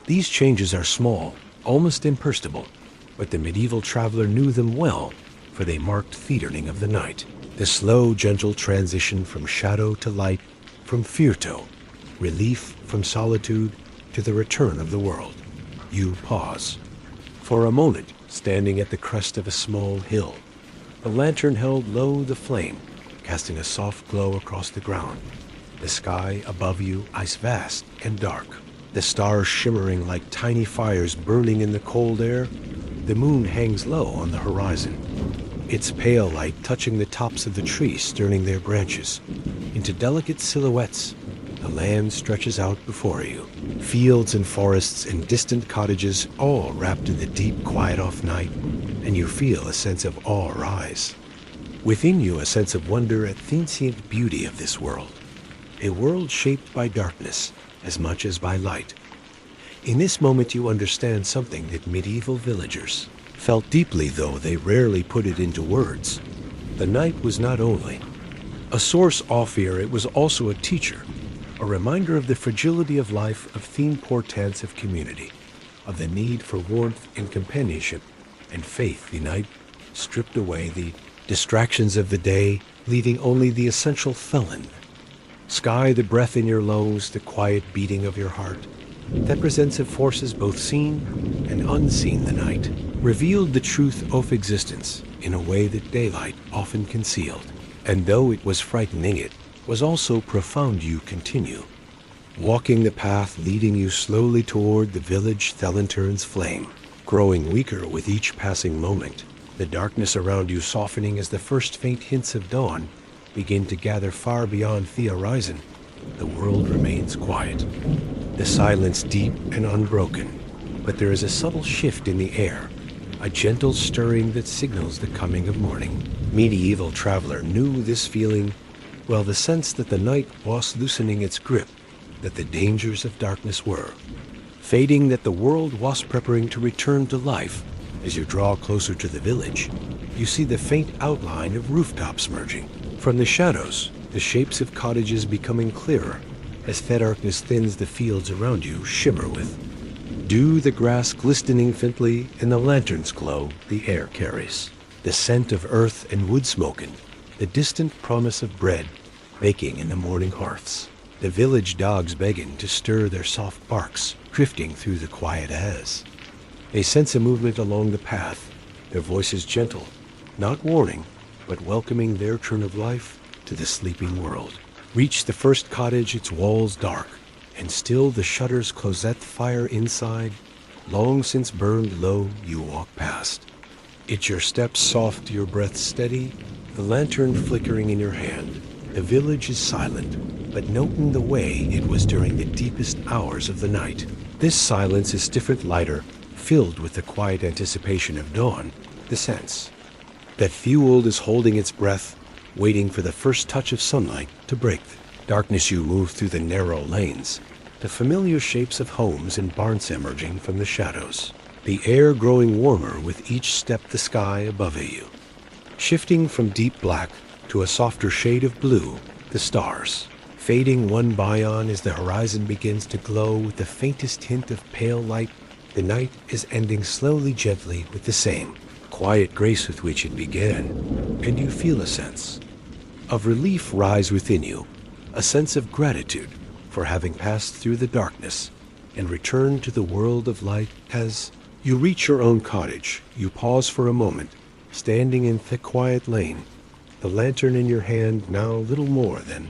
These changes are small, almost imperceptible, but the medieval traveler knew them well, for they marked the turning of the night, the slow, gentle transition from shadow to light, from fear to relief, from solitude to the return of the world. You pause for a moment, standing at the crest of a small hill. The lantern held low the flame, casting a soft glow across the ground. The sky above you is vast and dark, the stars shimmering like tiny fires burning in the cold air. The moon hangs low on the horizon, its pale light touching the tops of the trees, stirring their branches into delicate silhouettes. The land stretches out before you, fields and forests and distant cottages, all wrapped in the deep quiet of night, and you feel a sense of awe rise. Within you, a sense of wonder at the ancient beauty of this world, a world shaped by darkness as much as by light. In this moment you understand something that medieval villagers felt deeply, though they rarely put it into words. The night was not only a source of fear, it was also a teacher, a reminder of the fragility of life, of the importance of community, of the need for warmth and companionship and faith. The night stripped away the distractions of the day, leaving only the essential felon. Sky, the breath in your lungs, the quiet beating of your heart, that presence of forces both seen and unseen. The night revealed the truth of existence in a way that daylight often concealed. And though it was frightening, it was also profound. You continue, walking the path leading you slowly toward the village. The lantern's flame growing weaker with each passing moment, the darkness around you softening as the first faint hints of dawn begin to gather far beyond the horizon. The world remains quiet, the silence deep and unbroken, but there is a subtle shift in the air, a gentle stirring that signals the coming of morning. Medieval traveler knew this feeling well, the sense that the night was loosening its grip, that the dangers of darkness were fading, that the world was preparing to return to life. As you draw closer to the village, you see the faint outline of rooftops merging from the shadows, the shapes of cottages becoming clearer as the darkness thins. The fields around you shimmer with dew, the grass glistening faintly in the lantern's glow. The air carries the scent of earth and wood smoking, the distant promise of bread baking in the morning hearths. The village dogs begging to stir, their soft barks drifting through the quiet as they sense a movement along the path, their voices gentle, not warning, but welcoming their turn of life to the sleeping world. Reach the first cottage, its walls dark, and still the shutters close at the fire inside, long since burned low. You walk past. It's your steps soft, your breath steady, the lantern flickering in your hand. The village is silent, but noting the way it was during the deepest hours of the night. This silence is different, lighter, filled with the quiet anticipation of dawn, the sense that the world is holding its breath, waiting for the first touch of sunlight to break the darkness. You move through the narrow lanes, the familiar shapes of homes and barns emerging from the shadows, the air growing warmer with each step. The sky above you shifting from deep black to a softer shade of blue, the stars fading one by one as the horizon begins to glow with the faintest hint of pale light. The night is ending slowly, gently, with the same quiet grace with which it began, and you feel a sense of relief rise within you, a sense of gratitude for having passed through the darkness and returned to the world of light. As you reach your own cottage, you pause for a moment, standing in the quiet lane, the lantern in your hand, now little more than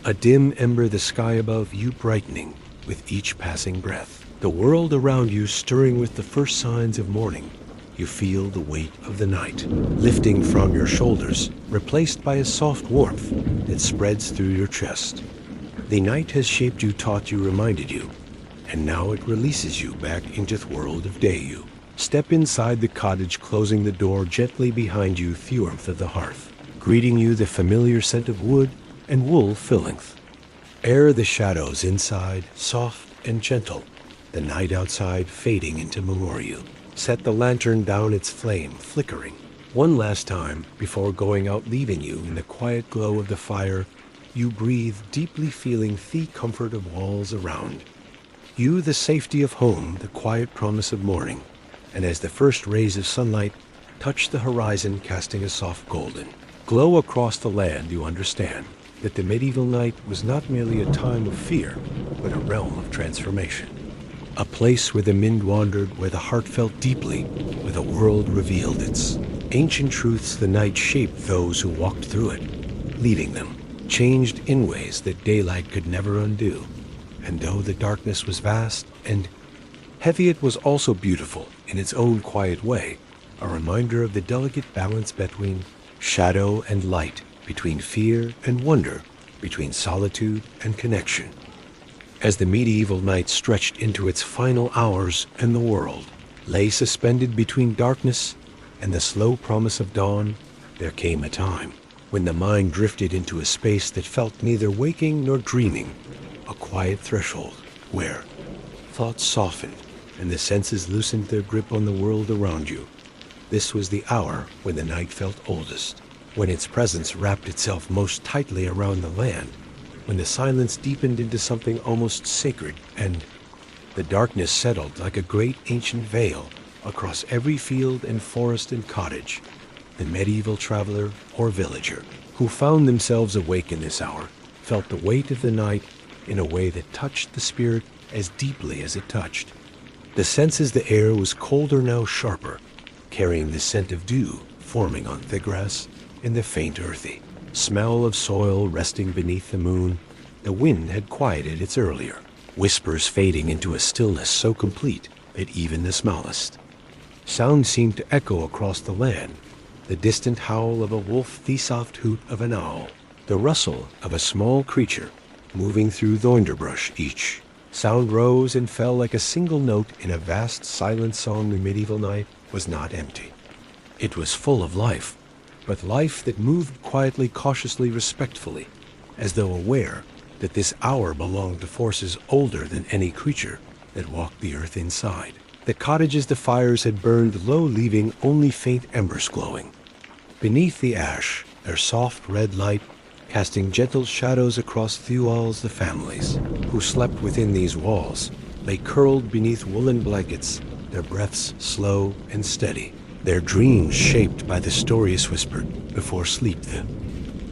a dim ember, the sky above you brightening with each passing breath, the world around you stirring with the first signs of morning. You feel the weight of the night lifting from your shoulders, replaced by a soft warmth that spreads through your chest. The night has shaped you, taught you, reminded you, and now it releases you back into the world of day. You step inside the cottage, closing the door gently behind you. The warmth of the hearth greeting you, the familiar scent of wood and wool filling the air. The shadows inside, soft and gentle, the night outside fading into memorial. Set the lantern down, its flame flickering one last time before going out, leaving you in the quiet glow of the fire. You breathe deeply, feeling the comfort of walls around you, the safety of home, the quiet promise of morning. And as the first rays of sunlight touch the horizon, casting a soft golden glow across the land, you understand that the medieval night was not merely a time of fear, but a realm of transformation. A place where the mind wandered, where the heart felt deeply, where the world revealed its ancient truths. The night shaped those who walked through it, leaving them changed in ways that daylight could never undo. and though the darkness was vast and heavy, it was also beautiful in its own quiet way, a reminder of the delicate balance between shadow and light, between fear and wonder, between solitude and connection. As the medieval night stretched into its final hours and the world lay suspended between darkness and the slow promise of dawn, there came a time when the mind drifted into a space that felt neither waking nor dreaming, a quiet threshold where thoughts softened and the senses loosened their grip on the world around you. This was the hour when the night felt oldest, when its presence wrapped itself most tightly around the land, when the silence deepened into something almost sacred, and the darkness settled like a great ancient veil across every field and forest and cottage. The medieval traveler or villager who found themselves awake in this hour felt the weight of the night in a way that touched the spirit as deeply as it touched. The senses, the air was colder now, sharper, carrying the scent of dew forming on the grass and the faint earthy smell of soil resting beneath the moon. The wind had quieted its earlier whispers, fading into a stillness so complete that even the smallest sound seemed to echo across the land. The distant howl of a wolf, the soft hoot of an owl, the rustle of a small creature moving through the underbrush. Each sound rose and fell like a single note in a vast silent song. The medieval night was not empty. It was full of life, but life that moved quietly, cautiously, respectfully, as though aware that this hour belonged to forces older than any creature that walked the earth inside. The cottages, the fires had burned low, leaving only faint embers glowing beneath the ash, their soft red light casting gentle shadows across the walls. The families who slept within these walls lay curled beneath woolen blankets, their breaths slow and steady, their dreams shaped by the stories whispered before sleep, the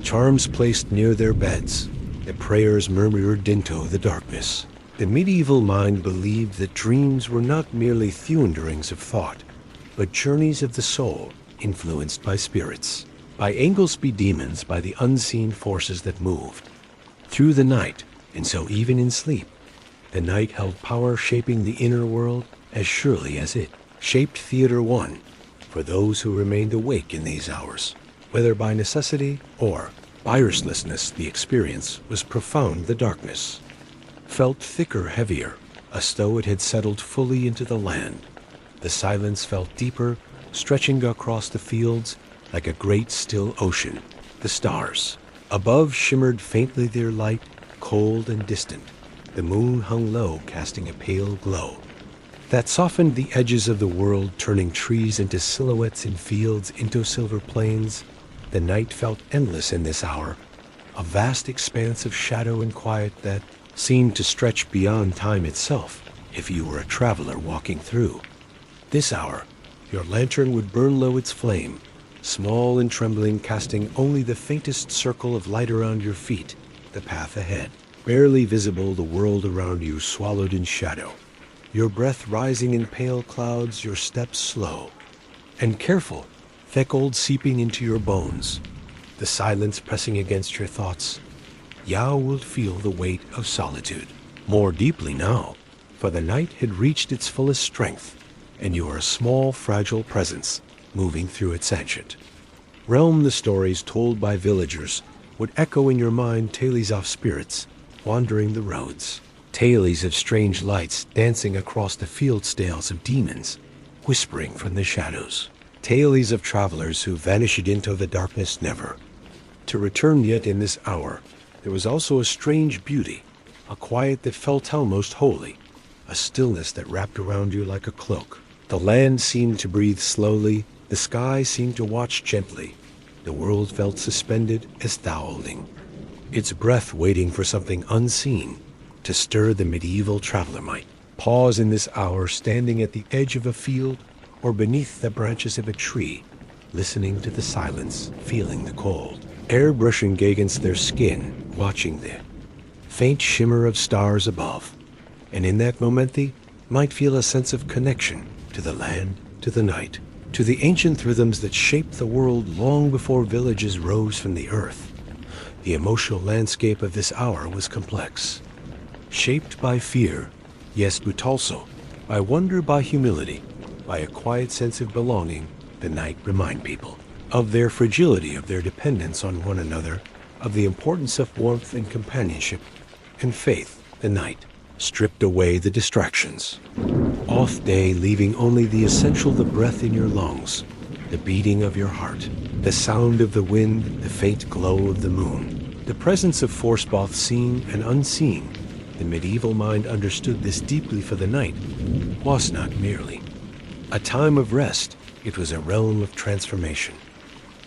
charms placed near their beds, the prayers murmured into the darkness. The medieval mind believed that dreams were not merely thunderings of thought, but journeys of the soul influenced by spirits, by angels, by demons, by the unseen forces that moved through the night. And so even in sleep, the night held power, shaping the inner world as surely as it shaped Theater 1 for those who remained awake in these hours. Whether by necessity or by restlessness, the experience was profound. The darkness felt thicker, heavier, as though it had settled fully into the land. The silence felt deeper, stretching across the fields like a great still ocean. The stars above shimmered faintly, their light cold and distant. The moon hung low, casting a pale glow that softened the edges of the world, turning trees into silhouettes and fields into silver plains. The night felt endless in this hour, a vast expanse of shadow and quiet that seemed to stretch beyond time itself if you were a traveler walking through. This hour, your lantern would burn low its flame, small and trembling, casting only the faintest circle of light around your feet. The path ahead, barely visible, the world around you swallowed in shadow, your breath rising in pale clouds, your steps slow and careful, the cold seeping into your bones, the silence pressing against your thoughts. Yao will feel the weight of solitude more deeply now, for the night had reached its fullest strength, and you are a small, fragile presence moving through its ancient realm. The stories told by villagers would echo in your mind, tales of spirits wandering the roads, tales of strange lights dancing across the field, tales of demons whispering from the shadows, tales of travelers who vanished into the darkness never to return. Yet in this hour there was also a strange beauty, a quiet that felt almost holy, a stillness that wrapped around you like a cloak. The land seemed to breathe slowly, the sky seemed to watch gently, the world felt suspended as holding its breath, waiting for something unseen to stir. The medieval traveler might pause in this hour, standing at the edge of a field or beneath the branches of a tree, listening to the silence, feeling the cold air brushing against their skin, watching the faint shimmer of stars above. And in that moment they might feel a sense of connection to the land, to the night, to the ancient rhythms that shaped the world long before villages rose from the earth. The emotional landscape of this hour was complex. Shaped by fear, yes, but also by wonder, by humility, by a quiet sense of belonging, the night remind people of their fragility, of their dependence on one another, of the importance of warmth and companionship, and faith. The night stripped away the distractions. Off day, leaving only the essential, the breath in your lungs, the beating of your heart, the sound of the wind, the faint glow of the moon, the presence of force both seen and unseen. The medieval mind understood this deeply, for the night was not merely a time of rest, it was a realm of transformation,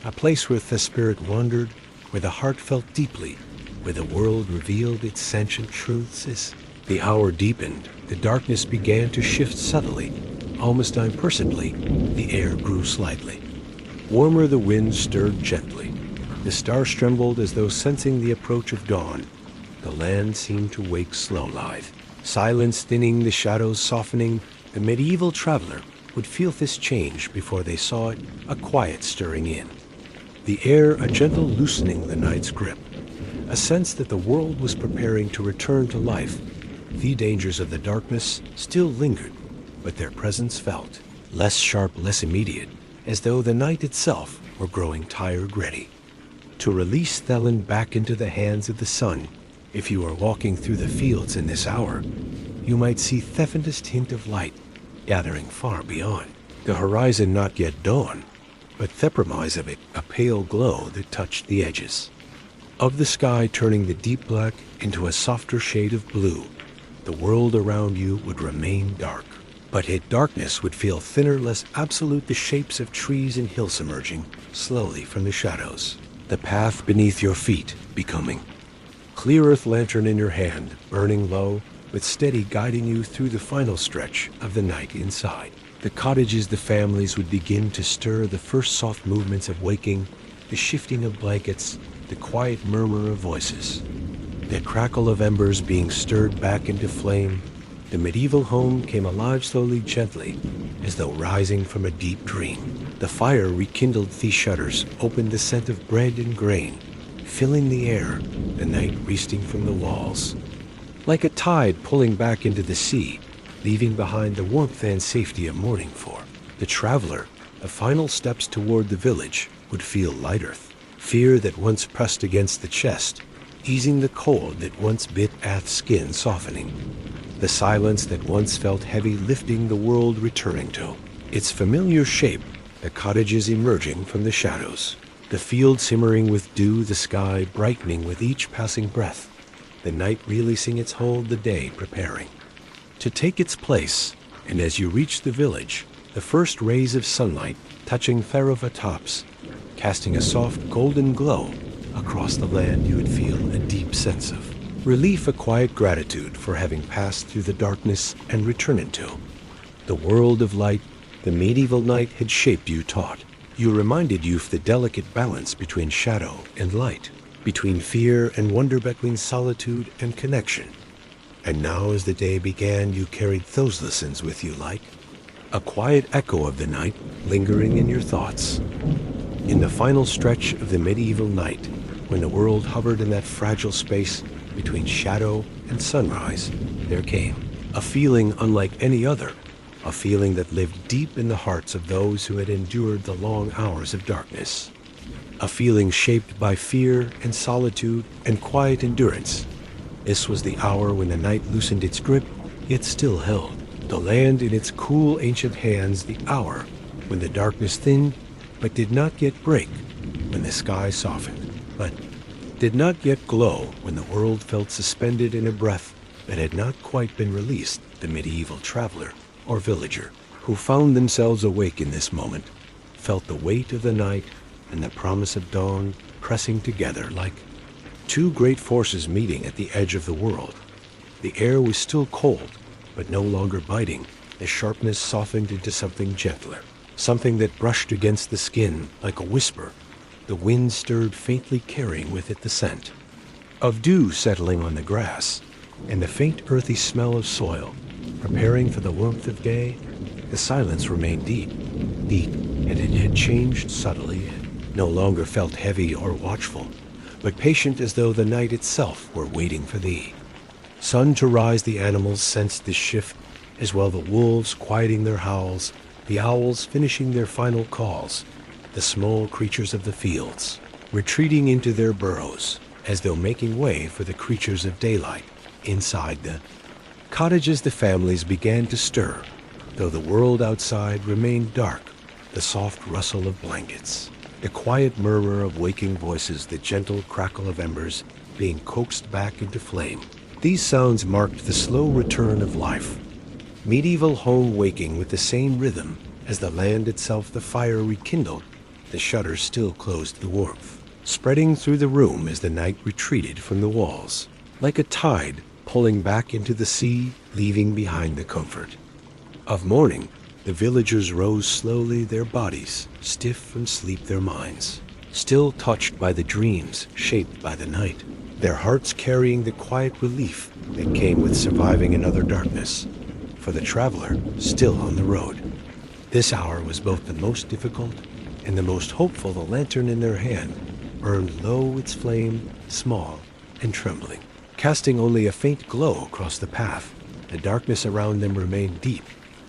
a place where the spirit wandered, where the heart felt deeply, where the world revealed its ancient truths. As the hour deepened, the darkness began to shift subtly, almost imperceptibly. The air grew slightly warmer, the wind stirred gently. The stars trembled as though sensing the approach of dawn. The land seemed to wake slow life. Silence thinning, the shadows softening. The medieval traveler would feel this change before they saw it, a quiet stirring in. The air a gentle loosening the night's grip, a sense that the world was preparing to return to life. The dangers of the darkness still lingered, but their presence felt less sharp, less immediate, as though the night itself were growing tired, ready to release Thelen back into the hands of the sun. If you are walking through the fields in this hour, you might see the faintest hint of light gathering far beyond. The horizon not yet dawn, but the premise of it, a pale glow that touched the edges of the sky, turning the deep black into a softer shade of blue. The world around you would remain dark, but its darkness would feel thinner, less absolute, the shapes of trees and hills emerging slowly from the shadows. The path beneath your feet becoming clear, earth lantern in your hand, burning low, but steady, guiding you through the final stretch of the night inside. The cottages, the families would begin to stir, the first soft movements of waking, the shifting of blankets, the quiet murmur of voices, the crackle of embers being stirred back into flame. The medieval home came alive slowly, gently, as though rising from a deep dream. The fire rekindled the shutters, opened the scent of bread and grain, filling the air, the night resting from the walls. Like a tide pulling back into the sea, leaving behind the warmth and safety of morning. For the traveler, the final steps toward the village would feel lighter. Fear that once pressed against the chest, easing the cold that once bit at skin, softening. The silence that once felt heavy, lifting, the world returning to its familiar shape, the cottages emerging from the shadows, the field simmering with dew, the sky brightening with each passing breath, the night releasing its hold, the day preparing to take its place. And as you reach the village, the first rays of sunlight touching Tharova tops, casting a soft golden glow across the land, you would feel a deep sense of relief, a quiet gratitude for having passed through the darkness and returned into the world of light. The medieval night had shaped you, taught you, reminded you of the delicate balance between shadow and light, between fear and wonder, between solitude and connection. And now as the day began, you carried those lessons with you like a quiet echo of the night lingering in your thoughts. In the final stretch of the medieval night, when the world hovered in that fragile space between shadow and sunrise, there came a feeling unlike any other, a feeling that lived deep in the hearts of those who had endured the long hours of darkness, a feeling shaped by fear and solitude and quiet endurance. This was the hour when the night loosened its grip, yet still held the land in its cool ancient hands, the hour when the darkness thinned but did not yet break, when the sky softened but did not yet glow, when the world felt suspended in a breath that had not quite been released. The medieval traveler or villager who found themselves awake in this moment felt the weight of the night and the promise of dawn pressing together like two great forces meeting at the edge of the world. The air was still cold, but no longer biting. The sharpness softened into something gentler, something that brushed against the skin like a whisper. The wind stirred faintly, carrying with it the scent of dew settling on the grass, and the faint earthy smell of soil, preparing for the warmth of day. The silence remained deep, and it had changed subtly. It no longer felt heavy or watchful, but patient, as though the night itself were waiting for thee. Sun to rise, the animals sensed this shift, as well the wolves quieting their howls, the owls finishing their final calls, the small creatures of the fields retreating into their burrows as though making way for the creatures of daylight inside the cottages. The families began to stir, though the world outside remained dark. The soft rustle of blankets, the quiet murmur of waking voices, the gentle crackle of embers being coaxed back into flame. These sounds marked the slow return of life. Medieval home waking with the same rhythm as the land itself. The fire rekindled, the shutters still closed the warmth, spreading through the room as the night retreated from the walls, like a tide pulling back into the sea, leaving behind the comfort of morning. The villagers rose slowly, their bodies stiff from sleep, their minds still touched by the dreams shaped by the night, their hearts carrying the quiet relief that came with surviving another darkness. For the traveler still on the road, this hour was both the most difficult and the most hopeful. The lantern in their hand burned low, its flame small and trembling, casting only a faint glow across the path. The darkness around them remained deep,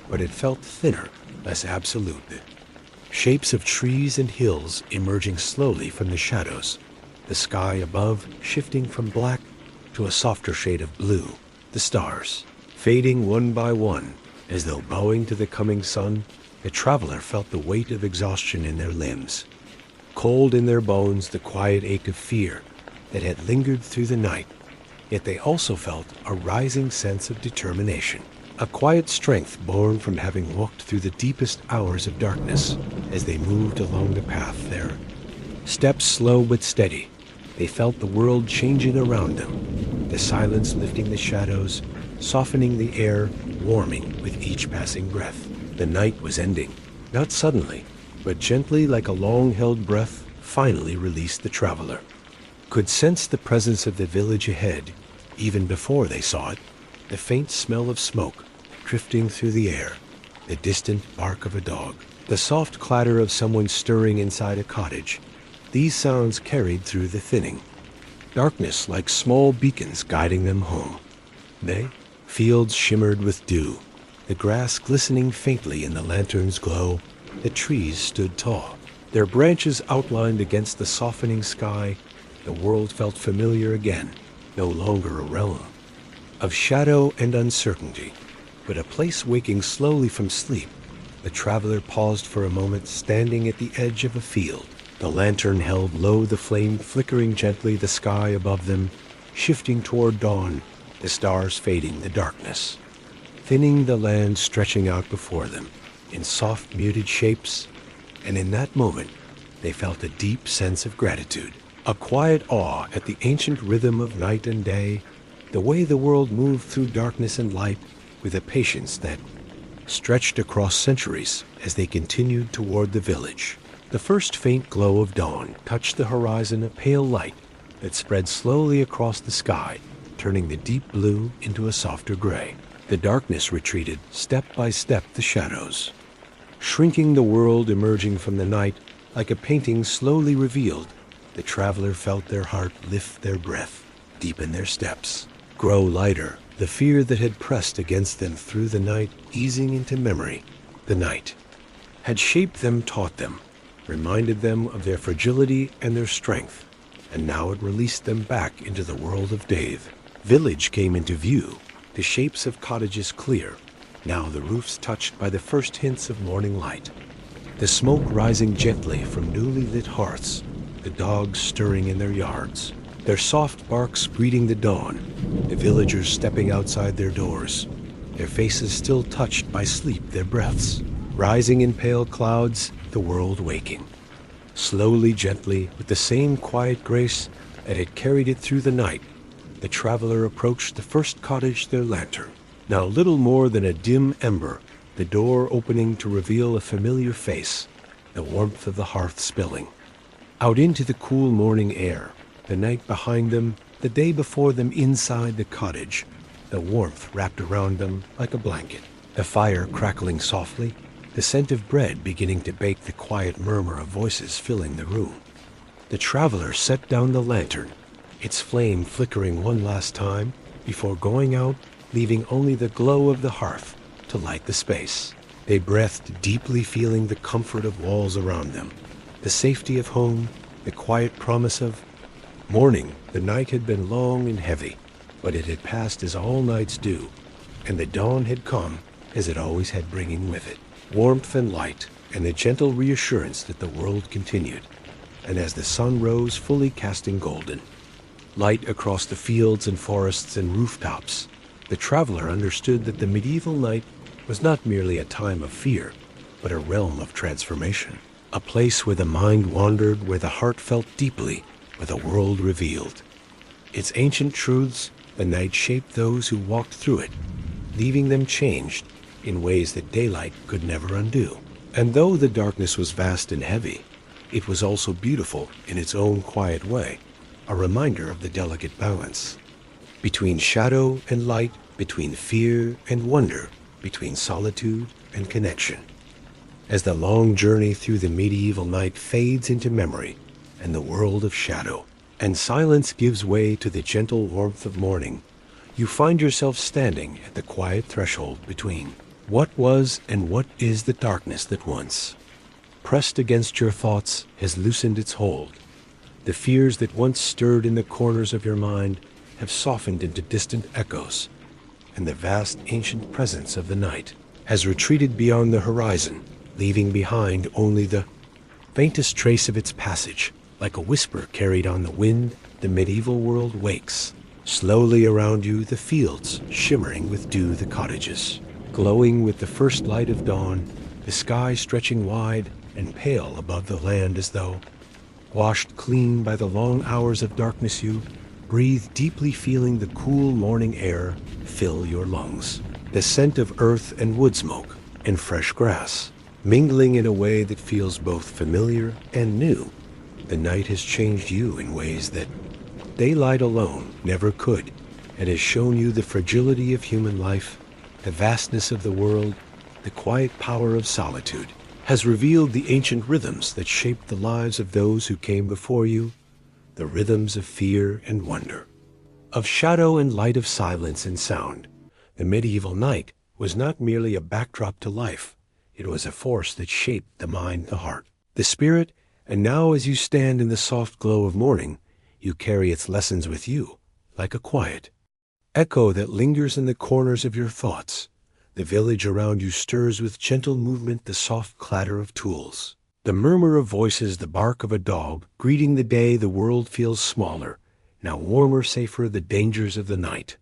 but it felt thinner, less absolute. The shapes of trees and hills emerging slowly from the shadows, the sky above shifting from black to a softer shade of blue, the stars fading one by one as though bowing to the coming sun. The traveler felt the weight of exhaustion in their limbs, cold in their bones, the quiet ache of fear that had lingered through the night. Yet they also felt a rising sense of determination, a quiet strength born from having walked through the deepest hours of darkness. As they moved along the path, their steps slow but steady, they felt the world changing around them, the silence lifting the shadows, softening the air, warming with each passing breath. The night was ending, not suddenly, but gently, like a long-held breath finally released. The traveler could sense the presence of the village ahead, even before they saw it, the faint smell of smoke drifting through the air, the distant bark of a dog, the soft clatter of someone stirring inside a cottage. These sounds carried through the thinning darkness like small beacons guiding them home. The fields shimmered with dew, the grass glistening faintly in the lantern's glow. The trees stood tall, their branches outlined against the softening sky. The world felt familiar again, no longer a realm of shadow and uncertainty, but a place waking slowly from sleep. The traveler paused for a moment, standing at the edge of a field, the lantern held low, the flame flickering gently, the sky above them shifting toward dawn, the stars fading, the darkness thinning, the land stretching out before them in soft muted shapes. And in that moment they felt a deep sense of gratitude, a quiet awe at the ancient rhythm of night and day, the way the world moved through darkness and light with a patience that stretched across centuries. As they continued toward the village, the first faint glow of dawn touched the horizon, a pale light that spread slowly across the sky, turning the deep blue into a softer gray. The darkness retreated, step by step, the shadows shrinking, the world emerging from the night like a painting slowly revealed. The traveler felt their heart lift, their breath deepen, their steps grow lighter, the fear that had pressed against them through the night easing into memory. The night had shaped them, taught them, reminded them of their fragility and their strength, and now it released them back into the world of day. The village came into view, the shapes of cottages clear, now the roofs touched by the first hints of morning light, the smoke rising gently from newly lit hearths, the dogs stirring in their yards, their soft barks greeting the dawn, the villagers stepping outside their doors, their faces still touched by sleep, their breaths rising in pale clouds, the world waking. Slowly, gently, with the same quiet grace that had carried it through the night, the traveler approached the first cottage, their lantern now little more than a dim ember, the door opening to reveal a familiar face, the warmth of the hearth spilling out into the cool morning air. The night behind them, the day before them inside the cottage, the warmth wrapped around them like a blanket, the fire crackling softly, the scent of bread beginning to bake, the quiet murmur of voices filling the room. The traveler set down the lantern, its flame flickering one last time, before going out, leaving only the glow of the hearth to light the space. They breathed deeply, feeling the comfort of walls around them, the safety of home, the quiet promise of morning. The night had been long and heavy, but it had passed as all nights do, and the dawn had come as it always had, bringing with it warmth and light and a gentle reassurance that the world continued. And as the sun rose, fully casting golden light across the fields and forests and rooftops, the traveler understood that the medieval night was not merely a time of fear, but a realm of transformation, a place where the mind wandered, where the heart felt deeply, where the world revealed its ancient truths. The night shaped those who walked through it, leaving them changed in ways that daylight could never undo. And though the darkness was vast and heavy, it was also beautiful in its own quiet way, a reminder of the delicate balance between shadow and light, between fear and wonder, between solitude and connection. As the long journey through the medieval night fades into memory and the world of shadow, and silence gives way to the gentle warmth of morning, you find yourself standing at the quiet threshold between what was and what is. The darkness that once pressed against your thoughts has loosened its hold. The fears that once stirred in the corners of your mind have softened into distant echoes, and the vast ancient presence of the night has retreated beyond the horizon, leaving behind only the faintest trace of its passage. Like a whisper carried on the wind, the medieval world wakes. Slowly around you, the fields shimmering with dew, the cottages glowing with the first light of dawn, the sky stretching wide and pale above the land as though washed clean by the long hours of darkness. You breathe deeply, feeling the cool morning air fill your lungs, the scent of earth and wood smoke and fresh grass mingling in a way that feels both familiar and new. The night has changed you in ways that daylight alone never could, and has shown you the fragility of human life, the vastness of the world, the quiet power of solitude, has revealed the ancient rhythms that shaped the lives of those who came before you, the rhythms of fear and wonder, of shadow and light, of silence and sound. The medieval night was not merely a backdrop to life, it was a force that shaped the mind, the heart, the spirit, and now as you stand in the soft glow of morning, you carry its lessons with you, like a quiet echo that lingers in the corners of your thoughts. The village around you stirs with gentle movement, the soft clatter of tools, the murmur of voices, the bark of a dog. Greeting the day, the world feels smaller, now warmer, safer, the dangers of the night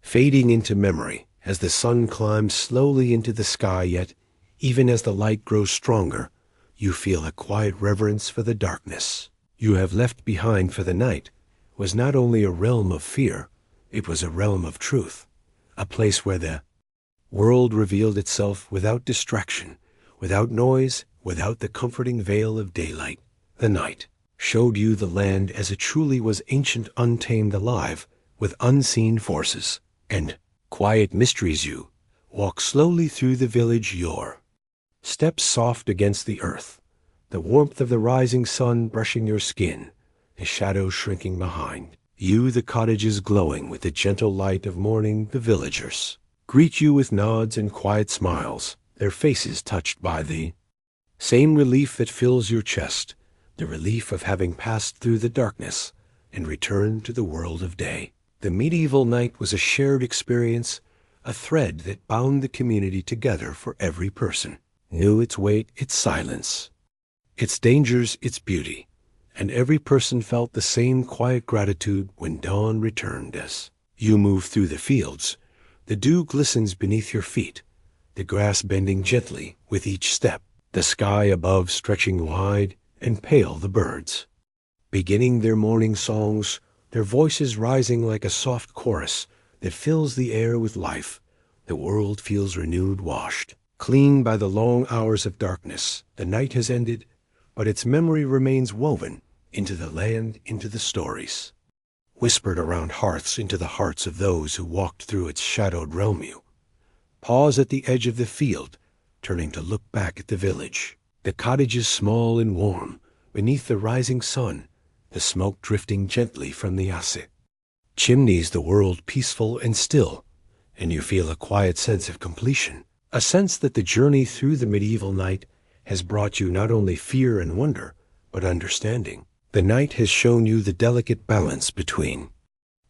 fading into memory as the sun climbs slowly into the sky. Yet, even as the light grows stronger, you feel a quiet reverence for the darkness you have left behind. For the night was not only a realm of fear, it was a realm of truth, a place where the world revealed itself without distraction, without noise, without the comforting veil of daylight. The night showed you the land as it truly was, ancient, untamed, alive with unseen forces and quiet mysteries. You walk slowly through the village, your steps soft against the earth, the warmth of the rising sun brushing your skin, the shadows shrinking behind you, the cottages glowing with the gentle light of morning. The villagers greet you with nods and quiet smiles, their faces touched by the same relief that fills your chest, the relief of having passed through the darkness and returned to the world of day. The medieval night was a shared experience, a thread that bound the community together. For every person knew its weight, its silence, its dangers, its beauty, and every person felt the same quiet gratitude when dawn returned. As you move through the fields, the dew glistens beneath your feet, the grass bending gently with each step, the sky above stretching wide and pale, the birds beginning their morning songs, their voices rising like a soft chorus that fills the air with life. The world feels renewed, washed clean by the long hours of darkness. The night has ended, but its memory remains woven into the land, into the stories whispered around hearths, into the hearts of those who walked through its shadowed realm. You pause at the edge of the field, turning to look back at the village, the cottages small and warm beneath the rising sun, the smoke drifting gently from the asset Chimneys the world peaceful and still, and you feel a quiet sense of completion, a sense that the journey through the medieval night has brought you not only fear and wonder, but understanding. The night has shown you the delicate balance between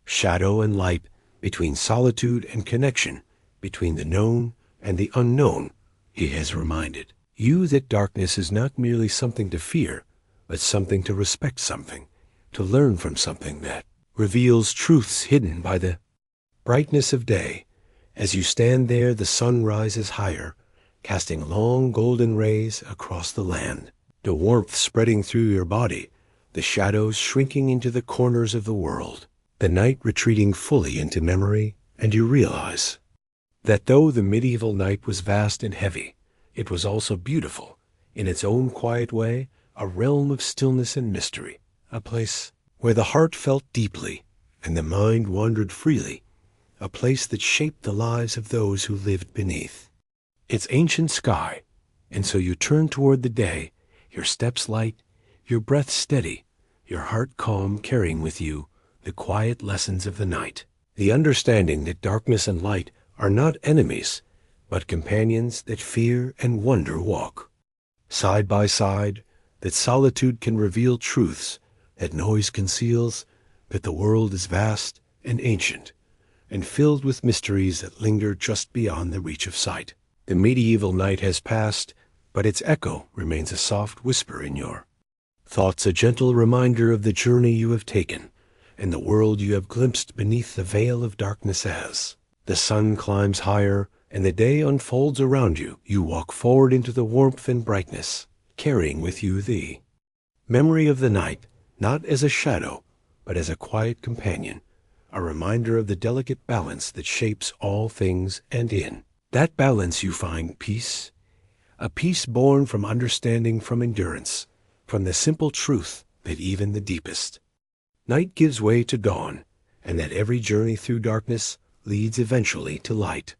shadow and light, between solitude and connection, between the known and the unknown. He has reminded you that darkness is not merely something to fear, but something to respect, something to learn from, something that reveals truths hidden by the brightness of day. As you stand there, the sun rises higher, casting long golden rays across the land, the warmth spreading through your body, the shadows shrinking into the corners of the world, the night retreating fully into memory, and you realize that though the medieval night was vast and heavy, it was also beautiful, in its own quiet way, a realm of stillness and mystery, a place where the heart felt deeply and the mind wandered freely, a place that shaped the lives of those who lived beneath its ancient sky. And so you turn toward the day, your steps light, your breath steady, your heart calm, carrying with you the quiet lessons of the night, the understanding that darkness and light are not enemies, but companions that fear and wonder walk side by side, that solitude can reveal truths that noise conceals, that the world is vast and ancient, and filled with mysteries that linger just beyond the reach of sight. The medieval night has passed, but its echo remains a soft whisper in your thoughts, a gentle reminder of the journey you have taken and the world you have glimpsed beneath the veil of darkness. As the sun climbs higher and the day unfolds around you, you walk forward into the warmth and brightness, carrying with you the memory of the night, not as a shadow, but as a quiet companion, a reminder of the delicate balance that shapes all things, and in that balance you find peace, a peace born from understanding, from endurance, from the simple truth that even the deepest night gives way to dawn, and that every journey through darkness leads eventually to light.